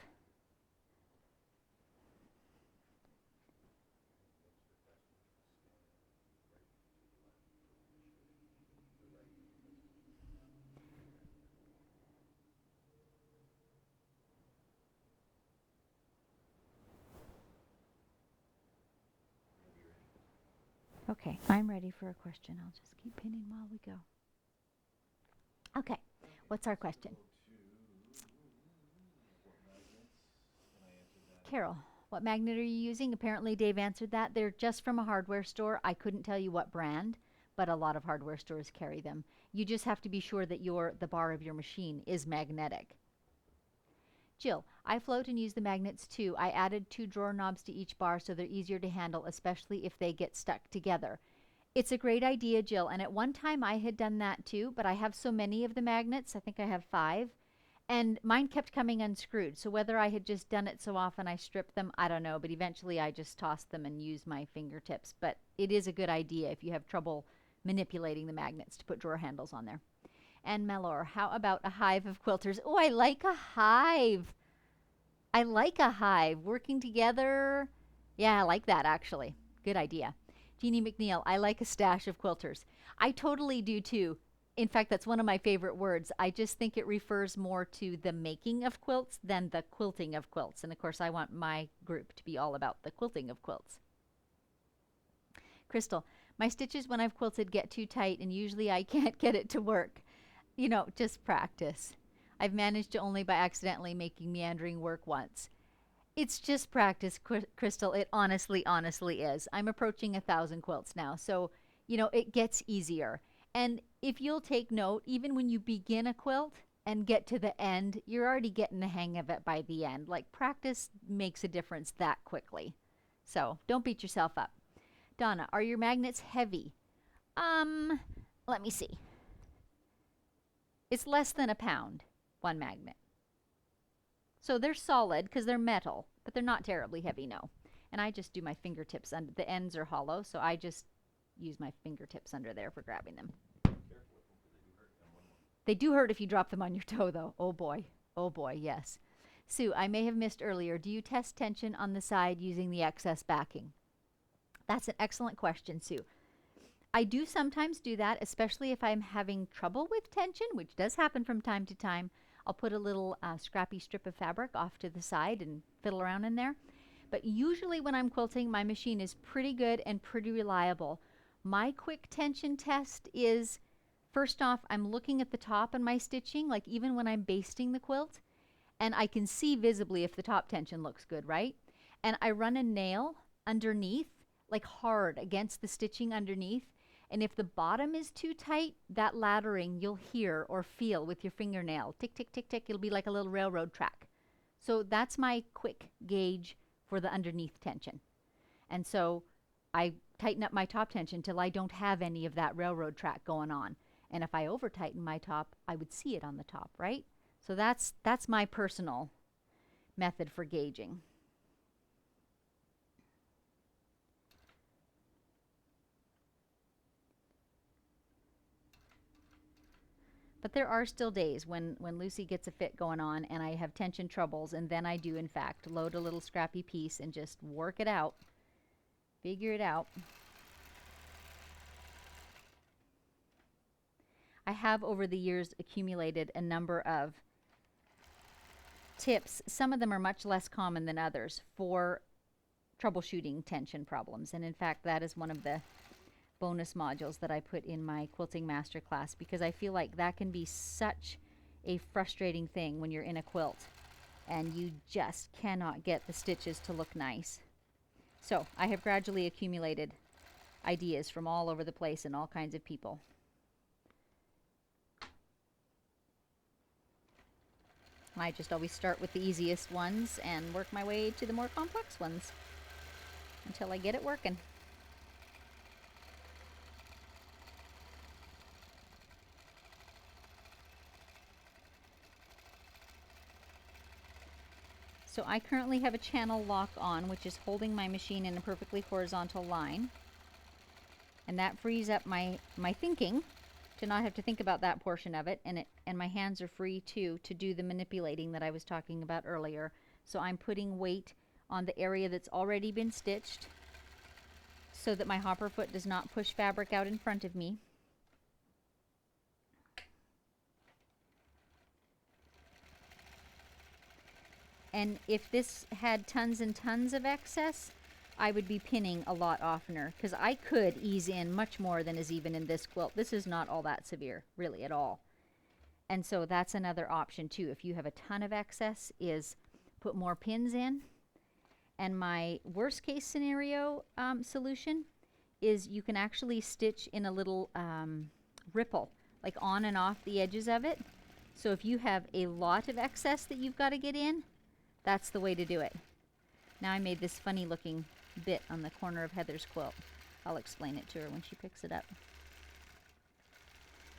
S1: Okay, I'm ready for a question. I'll just keep pinning while we go. Okay, what's our question? Carol, what magnet are you using? Apparently Dave answered that. They're just from a hardware store. I couldn't tell you what brand, but a lot of hardware stores carry them. You just have to be sure that the bar of your machine is magnetic. Jill, I float and use the magnets too. I added 2 drawer knobs to each bar so they're easier to handle, especially if they get stuck together. It's a great idea, Jill, and at one time I had done that too, but I have so many of the magnets. I think I have 5, and mine kept coming unscrewed. So whether I had just done it so often I stripped them, I don't know, but eventually I just tossed them and used my fingertips. But it is a good idea if you have trouble manipulating the magnets to put drawer handles on there. And Melor, how about a hive of quilters? Oh, I like a hive. I like a hive. Working together. Yeah, I like that, actually. Good idea. Jeannie McNeil, I like a stash of quilters. I totally do, too. In fact, that's one of my favorite words. I just think it refers more to the making of quilts than the quilting of quilts. And, of course, I want my group to be all about the quilting of quilts. Crystal, my stitches when I've quilted get too tight, and usually I can't get it to work. You know, just practice. I've managed to only by accidentally making meandering work once. It's just practice, Crystal. It honestly is. I'm approaching 1,000 quilts now, so, you know, it gets easier. And if you'll take note, even when you begin a quilt and get to the end, you're already getting the hang of it by the end. Like, practice makes a difference that quickly. So don't beat yourself up. Donna, are your magnets heavy? Let me see. It's less than a pound, one magnet. So they're solid because they're metal, but they're not terribly heavy, no. And I just do my fingertips under. The ends are hollow, so I just use my fingertips under there for grabbing them. They do hurt if you drop them on your toe, though. Oh boy, yes. Sue, I may have missed earlier. Do you test tension on the side using the excess backing? That's an excellent question, Sue. I do sometimes do that, especially if I'm having trouble with tension, which does happen from time to time. I'll put a little scrappy strip of fabric off to the side and fiddle around in there. But usually when I'm quilting, my machine is pretty good and pretty reliable. My quick tension test is, first off, I'm looking at the top in my stitching, like even when I'm basting the quilt, and I can see visibly if the top tension looks good, right? And I run a nail underneath, like hard against the stitching underneath. And if the bottom is too tight, that laddering you'll hear or feel with your fingernail. Tick, tick, tick, tick. It'll be like a little railroad track. So that's my quick gauge for the underneath tension. And so I tighten up my top tension till I don't have any of that railroad track going on. And if I over tighten my top, I would see it on the top, right? So that's my personal method for gauging. But there are still days when Lucy gets a fit going on and I have tension troubles, and then I do in fact load a little scrappy piece and just work it out, figure it out. I have over the years accumulated a number of tips. Some of them are much less common than others for troubleshooting tension problems, and in fact that is one of the bonus modules that I put in my Quilting Masterclass, because I feel like that can be such a frustrating thing when you're in a quilt and you just cannot get the stitches to look nice. So I have gradually accumulated ideas from all over the place and all kinds of people. I just always start with the easiest ones and work my way to the more complex ones until I get it working. So I currently have a channel lock on, which is holding my machine in a perfectly horizontal line. And that frees up my thinking to not have to think about that portion of it. And my hands are free too to do the manipulating that I was talking about earlier. So I'm putting weight on the area that's already been stitched so that my hopper foot does not push fabric out in front of me. And if this had tons and tons of excess, I would be pinning a lot oftener, because I could ease in much more than is even in this quilt. This is not all that severe, really, at all. And so that's another option too. If you have a ton of excess, is put more pins in. And my worst case scenario solution is you can actually stitch in a little ripple, like on and off the edges of it. So if you have a lot of excess that you've got to get in, that's the way to do it. Now I made this funny looking bit on the corner of Heather's quilt. I'll explain it to her when she picks it up.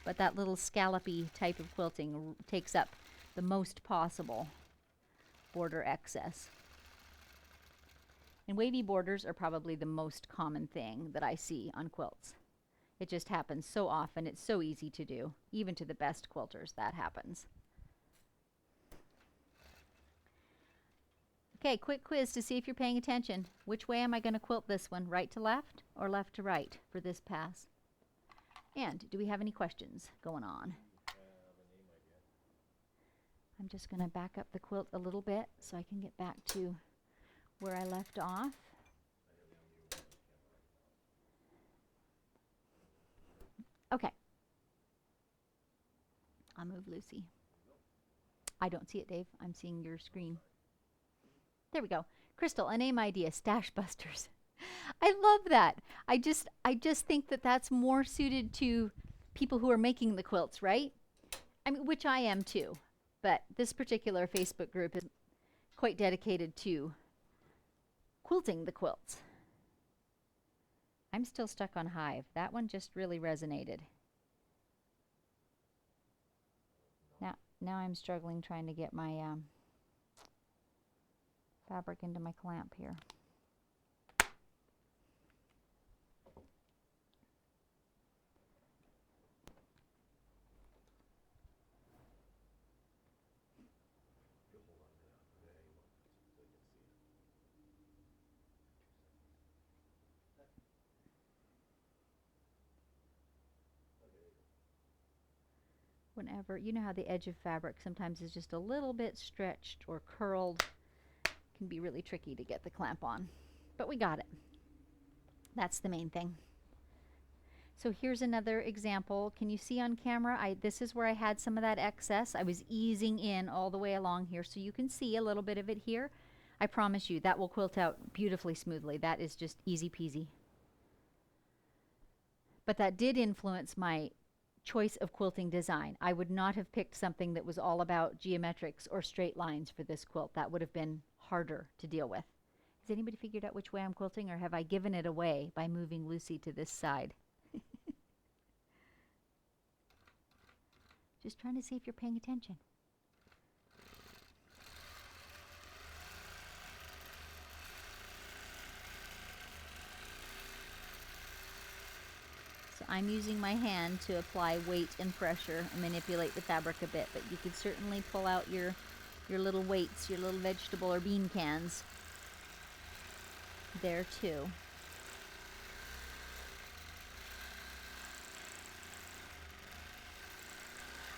S1: But that little scallopy type of quilting takes up the most possible border excess. And wavy borders are probably the most common thing that I see on quilts. It just happens so often. It's so easy to do. Even to the best quilters, that happens. Okay, quick quiz to see if you're paying attention. Which way am I going to quilt this one? Right to left or left to right for this pass? And do we have any questions going on? I'm just going to back up the quilt a little bit so I can get back to where I left off. Okay. I'll move Lucy. I don't see it, Dave. I'm seeing your screen. There we go. Crystal, a name idea, Stash Busters. I love that. I just think that that's more suited to people who are making the quilts, right? I mean, which I am too. But this particular Facebook group is quite dedicated to quilting the quilts. I'm still stuck on Hive. That one just really resonated. Now I'm struggling trying to get my fabric into my clamp here. whenever, you know how the edge of fabric sometimes is just a little bit stretched or curled. It can be really tricky to get the clamp on. But we got it. That's the main thing. So here's another example. Can you see on camera? This is where I had some of that excess. I was easing in all the way along here, so you can see a little bit of it here. I promise you that will quilt out beautifully smoothly. That is just easy peasy. But that did influence my choice of quilting design. I would not have picked something that was all about geometrics or straight lines for this quilt. That would have been harder to deal with. Has anybody figured out which way I'm quilting, or have I given it away by moving Lucy to this side? Just trying to see if you're paying attention. So I'm using my hand to apply weight and pressure and manipulate the fabric a bit, but you could certainly pull out your little weights, your little vegetable or bean cans there too.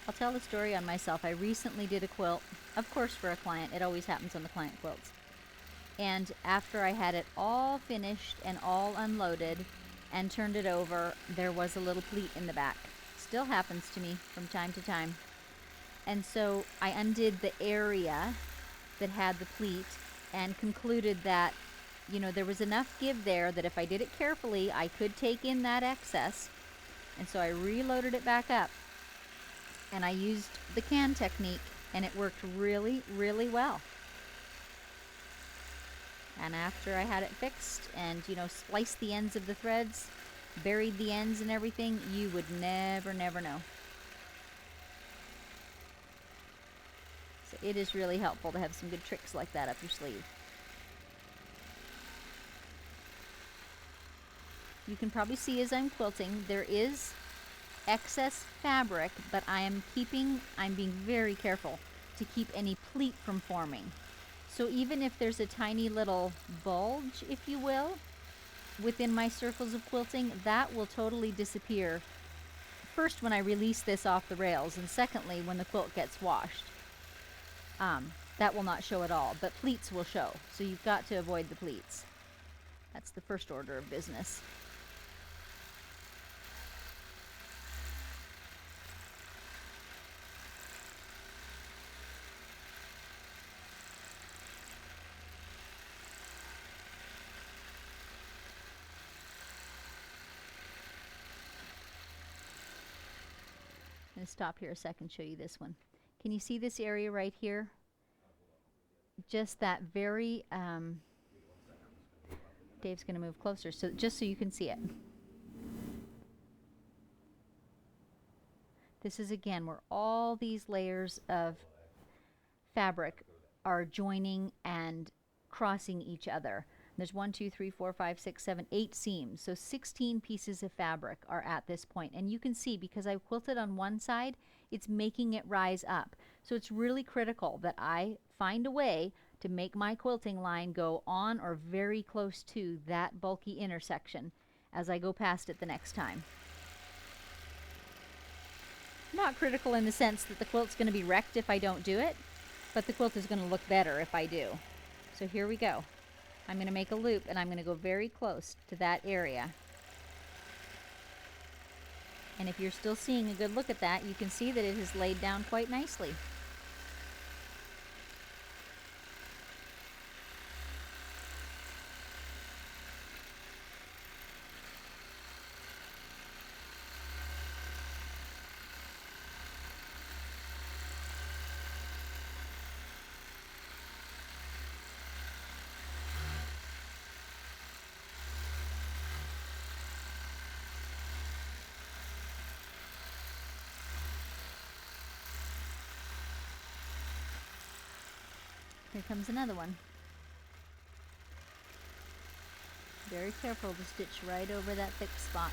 S1: I'll tell a story on myself. I recently did a quilt, of course for a client. It always happens on the client quilts. And after I had it all finished and all unloaded and turned it over, there was a little pleat in the back. Still happens to me from time to time. And so I undid the area that had the pleat and concluded that, you know, there was enough give there that if I did it carefully, I could take in that excess. And so I reloaded it back up. And I used the can technique, and it worked really, really well. And after I had it fixed and, you know, spliced the ends of the threads, buried the ends and everything, you would never, never know. So it is really helpful to have some good tricks like that up your sleeve. You can probably see as I'm quilting, there is excess fabric, but I'm being very careful to keep any pleat from forming. So even if there's a tiny little bulge, if you will, within my circles of quilting, that will totally disappear. First, when I release this off the rails, and secondly, when the quilt gets washed. That will not show at all, but pleats will show. So you've got to avoid the pleats. That's the first order of business. I'm going to stop here a second, show you this one. Can you see this area right here? Just that very, Dave's going to move closer, so just so you can see it. This is again where all these layers of fabric are joining and crossing each other. There's 1, 2, 3, 4, 5, 6, 7, 8 seams. So 16 pieces of fabric are at this point. And you can see, because I quilted on one side, it's making it rise up. So it's really critical that I find a way to make my quilting line go on or very close to that bulky intersection as I go past it the next time. Not critical in the sense that the quilt's going to be wrecked if I don't do it, but the quilt is going to look better if I do. So here we go. I'm going to make a loop, and I'm going to go very close to that area. And if you're still seeing a good look at that, you can see that it has laid down quite nicely. Here comes another one. Very careful to stitch right over that thick spot.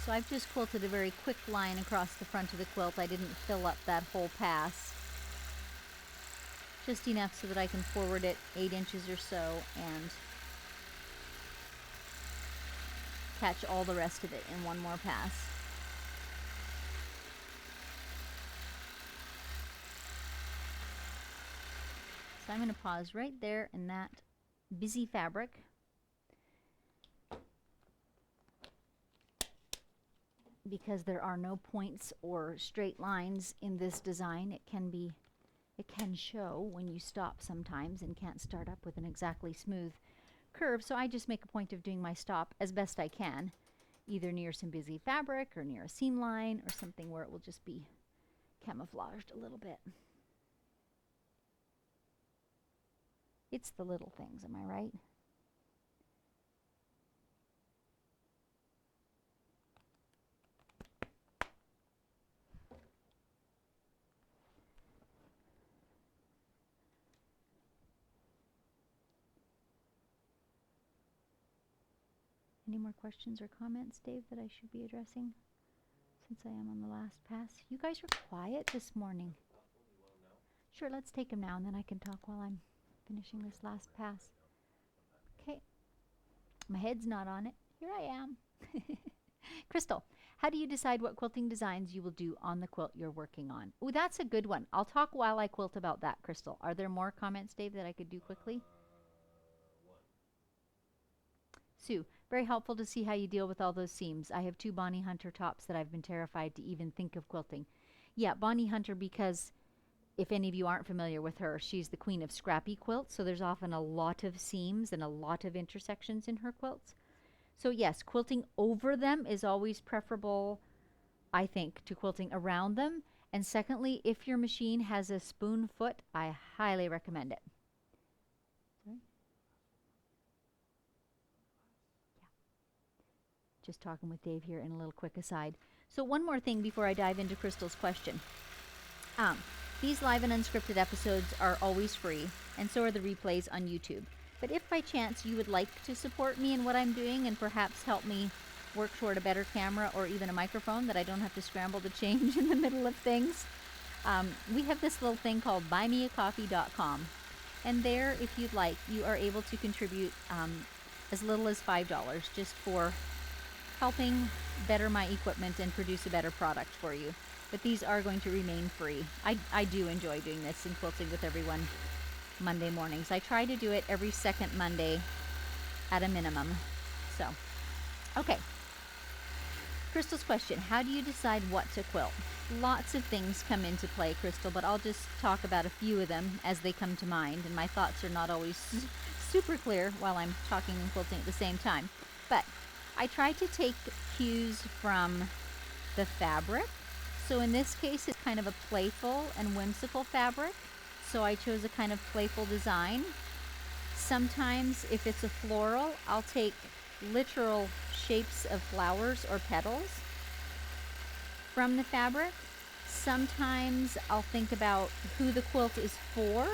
S1: So I've just quilted a very quick line across the front of the quilt. I didn't fill up that whole pass. Just enough so that I can forward it 8 inches or so and catch all the rest of it in one more pass. So I'm going to pause right there in that busy fabric. Because there are no points or straight lines in this design, it can show when you stop sometimes and can't start up with an exactly smooth curve. So I just make a point of doing my stop as best I can, either near some busy fabric or near a seam line or something where it will just be camouflaged a little bit. It's the little things, am I right? Any more questions or comments, Dave, that I should be addressing since I am on the last pass? You guys are quiet this morning. Sure, let's take them now and then I can talk while I'm finishing this last pass. Okay. My head's not on it. Here I am. Crystal, how do you decide what quilting designs you will do on the quilt you're working on? Oh, that's a good one. I'll talk while I quilt about that, Crystal. Are there more comments, Dave, that I could do quickly? Sue, very helpful to see how you deal with all those seams. I have 2 Bonnie Hunter tops that I've been terrified to even think of quilting. Yeah, Bonnie Hunter, because if any of you aren't familiar with her, she's the queen of scrappy quilts, so there's often a lot of seams and a lot of intersections in her quilts. So yes, quilting over them is always preferable, I think, to quilting around them. And secondly, if your machine has a spoon foot, I highly recommend it. Sorry? Yeah. Just talking with Dave here in a little quick aside. So one more thing before I dive into Crystal's question. These live and unscripted episodes are always free, and so are the replays on YouTube. But if by chance you would like to support me in what I'm doing and perhaps help me work toward a better camera or even a microphone that I don't have to scramble to change in the middle of things, we have this little thing called buymeacoffee.com. And there, if you'd like, you are able to contribute as little as $5 just for helping better my equipment and produce a better product for you. But these are going to remain free. I do enjoy doing this and quilting with everyone Monday mornings. I try to do it every second Monday at a minimum. So, okay. Crystal's question, how do you decide what to quilt? Lots of things come into play, Crystal, but I'll just talk about a few of them as they come to mind, and my thoughts are not always super clear while I'm talking and quilting at the same time. But I try to take cues from the fabric. So in this case, it's kind of a playful and whimsical fabric. So I chose a kind of playful design. Sometimes if it's a floral, I'll take literal shapes of flowers or petals from the fabric. Sometimes I'll think about who the quilt is for.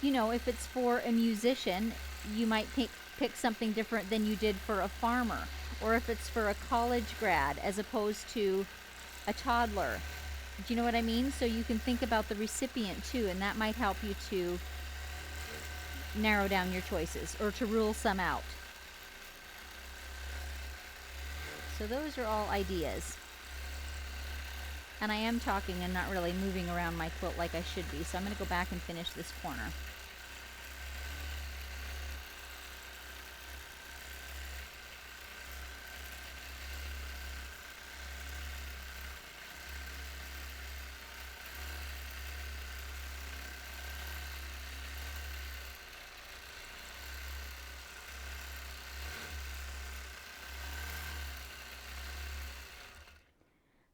S1: You know, if it's for a musician, you might pick something different than you did for a farmer. Or if it's for a college grad as opposed to a toddler. Do you know what I mean? So you can think about the recipient too, and that might help you to narrow down your choices or to rule some out. So those are all ideas. And I am talking and not really moving around my quilt like I should be, so I'm going to go back and finish this corner.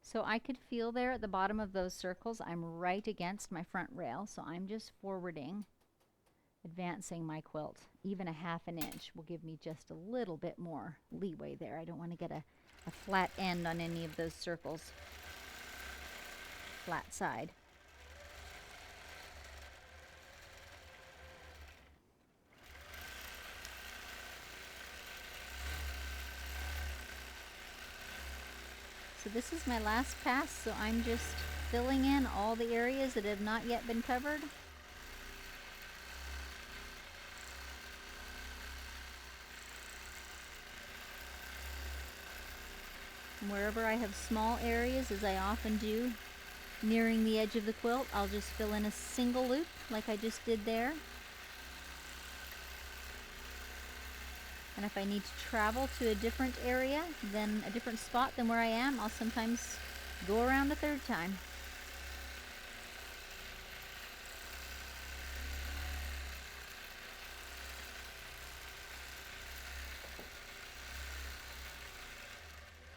S1: So I could feel there at the bottom of those circles, I'm right against my front rail, so I'm just forwarding, advancing my quilt. Even a ½ an inch will give me just a little bit more leeway there. I don't want to get a flat end on any of those circles. Flat side. So this is my last pass, so I'm just filling in all the areas that have not yet been covered. And wherever I have small areas, as I often do, nearing the edge of the quilt, I'll just fill in a single loop like I just did there. And if I need to travel to a different area, then a different spot than where I am, I'll sometimes go around a third time.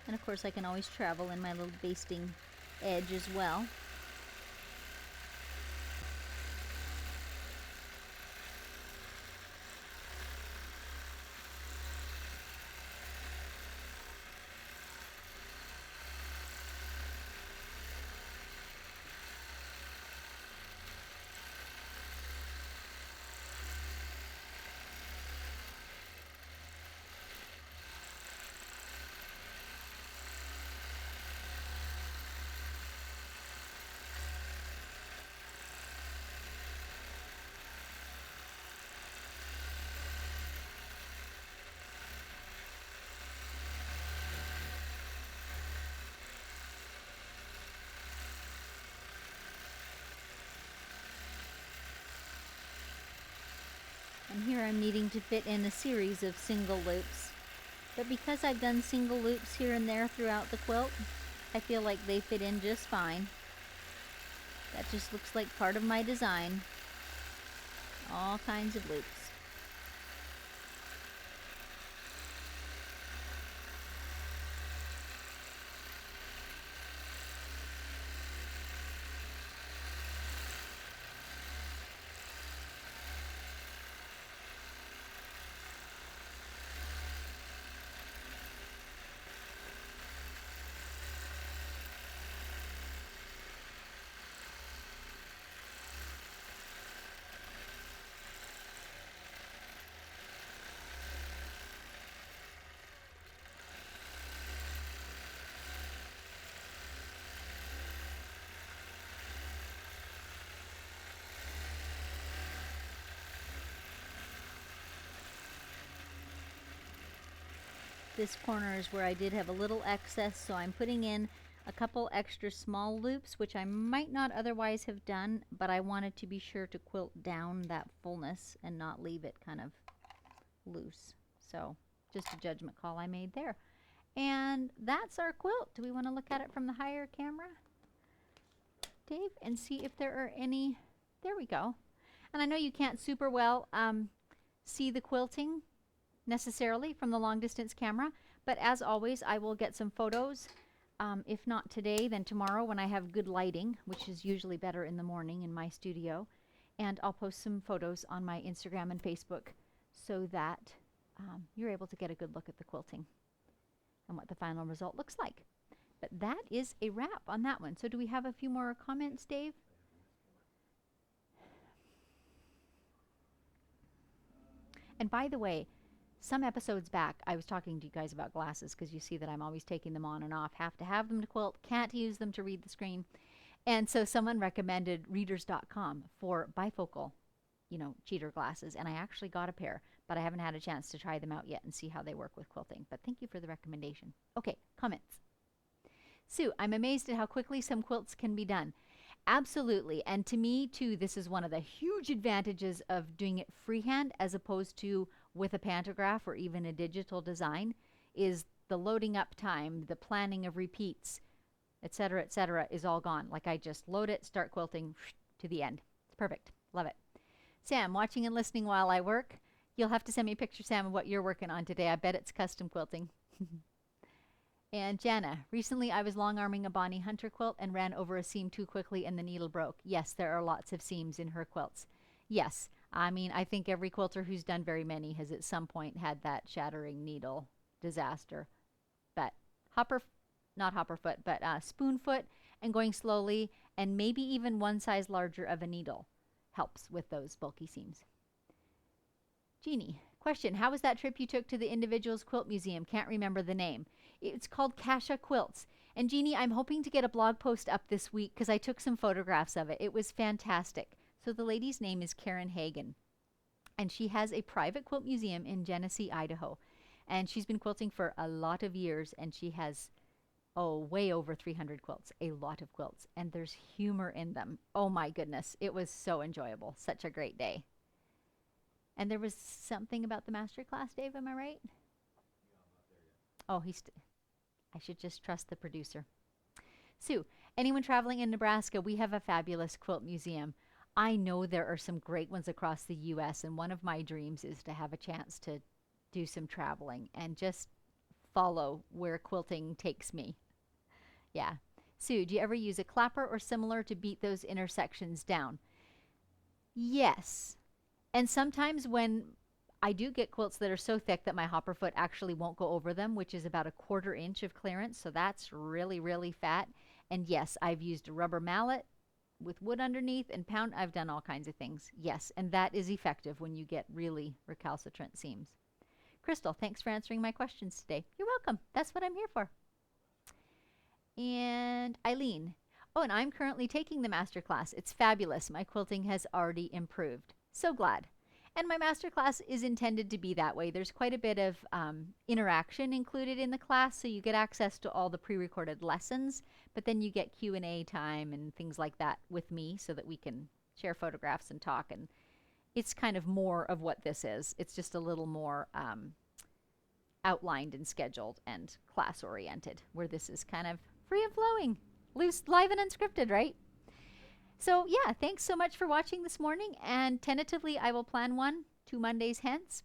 S1: And of course I can always travel in my little basting edge as well. And here I'm needing to fit in a series of single loops. But because I've done single loops here and there throughout the quilt, I feel like they fit in just fine. That just looks like part of my design. All kinds of loops. This corner is where I did have a little excess, so I'm putting in a couple extra small loops, which I might not otherwise have done, but I wanted to be sure to quilt down that fullness and not leave it kind of loose. So just a judgment call I made there. And that's our quilt. Do we want to look at it from the higher camera, Dave, and see if there are any? There we go. And I know you can't super well see the quilting necessarily from the long distance camera, but as always I will get some photos, if not today then tomorrow when I have good lighting, which is usually better in the morning in my studio, and I'll post some photos on my Instagram and Facebook so that you're able to get a good look at the quilting and what the final result looks like. But that is a wrap on that one. So do we have a few more comments, Dave? And by the way, some episodes back, I was talking to you guys about glasses because you see that I'm always taking them on and off. Have to have them to quilt, can't use them to read the screen. And so someone recommended readers.com for bifocal, cheater glasses. And I actually got a pair, but I haven't had a chance to try them out yet and see how they work with quilting. But thank you for the recommendation. Okay, comments. Sue, I'm amazed at how quickly some quilts can be done. Absolutely. And to me, too, this is one of the huge advantages of doing it freehand as opposed to with a pantograph or even a digital design, is the loading up time, the planning of repeats, etc., is all gone. Like I just load it, start quilting to the end. It's perfect. Love it. Sam, watching and listening while I work. You'll have to send me a picture, Sam, of what you're working on today. I bet it's custom quilting. And Jana, recently I was long arming a Bonnie Hunter quilt and ran over a seam too quickly and the needle broke. Yes, there are lots of seams in her quilts. Yes, I mean, I think every quilter who's done very many has at some point had that shattering needle disaster. But not hopperfoot, but spoonfoot and going slowly and maybe even one size larger of a needle helps with those bulky seams. Jeannie, question, how was that trip you took to the Individuals Quilt Museum? Can't remember the name. It's called Kasha Quilts, And Jeannie, I'm hoping to get a blog post up this week because I took some photographs of it. It was fantastic. So the lady's name is Karen Hagen, and she has a private quilt museum in Genesee, Idaho. And she's been quilting for a lot of years, and she has, oh, way over 300 quilts, a lot of quilts. And there's humor in them. Oh my goodness. It was so enjoyable. Such a great day. And there was something about the master class, Dave, am I right? Oh, I should just trust the producer. Sue, anyone traveling in Nebraska, we have a fabulous quilt museum. I know there are some great ones across the U.S., and one of my dreams is to have a chance to do some traveling and just follow where quilting takes me. Yeah. Sue, do you ever use a clapper or similar to beat those intersections down? Yes. And sometimes when I do get quilts that are so thick that my hopper foot actually won't go over them, which is about a 1/4 inch of clearance, so that's really, really fat. And yes, I've used a rubber mallet with wood underneath and pound. I've done all kinds of things. Yes, and that is effective when you get really recalcitrant seams. Crystal, thanks for answering my questions today. You're welcome. That's what I'm here for. And Eileen, oh, and I'm currently taking the master class. It's fabulous. My quilting has already improved. So glad. And my master class is intended to be that way. There's quite a bit of interaction included in the class, so you get access to all the pre-recorded lessons, but then you get Q&A time and things like that with me so that we can share photographs and talk. And it's kind of more of what this is. It's just a little more outlined and scheduled and class-oriented, where this is kind of free and flowing, loose, live and unscripted, right? So yeah, thanks so much for watching this morning, and tentatively I will plan one 2 Mondays hence.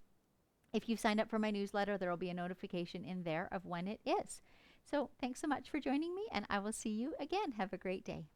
S1: If you've signed up for my newsletter, there will be a notification in there of when it is. So thanks so much for joining me, and I will see you again. Have a great day.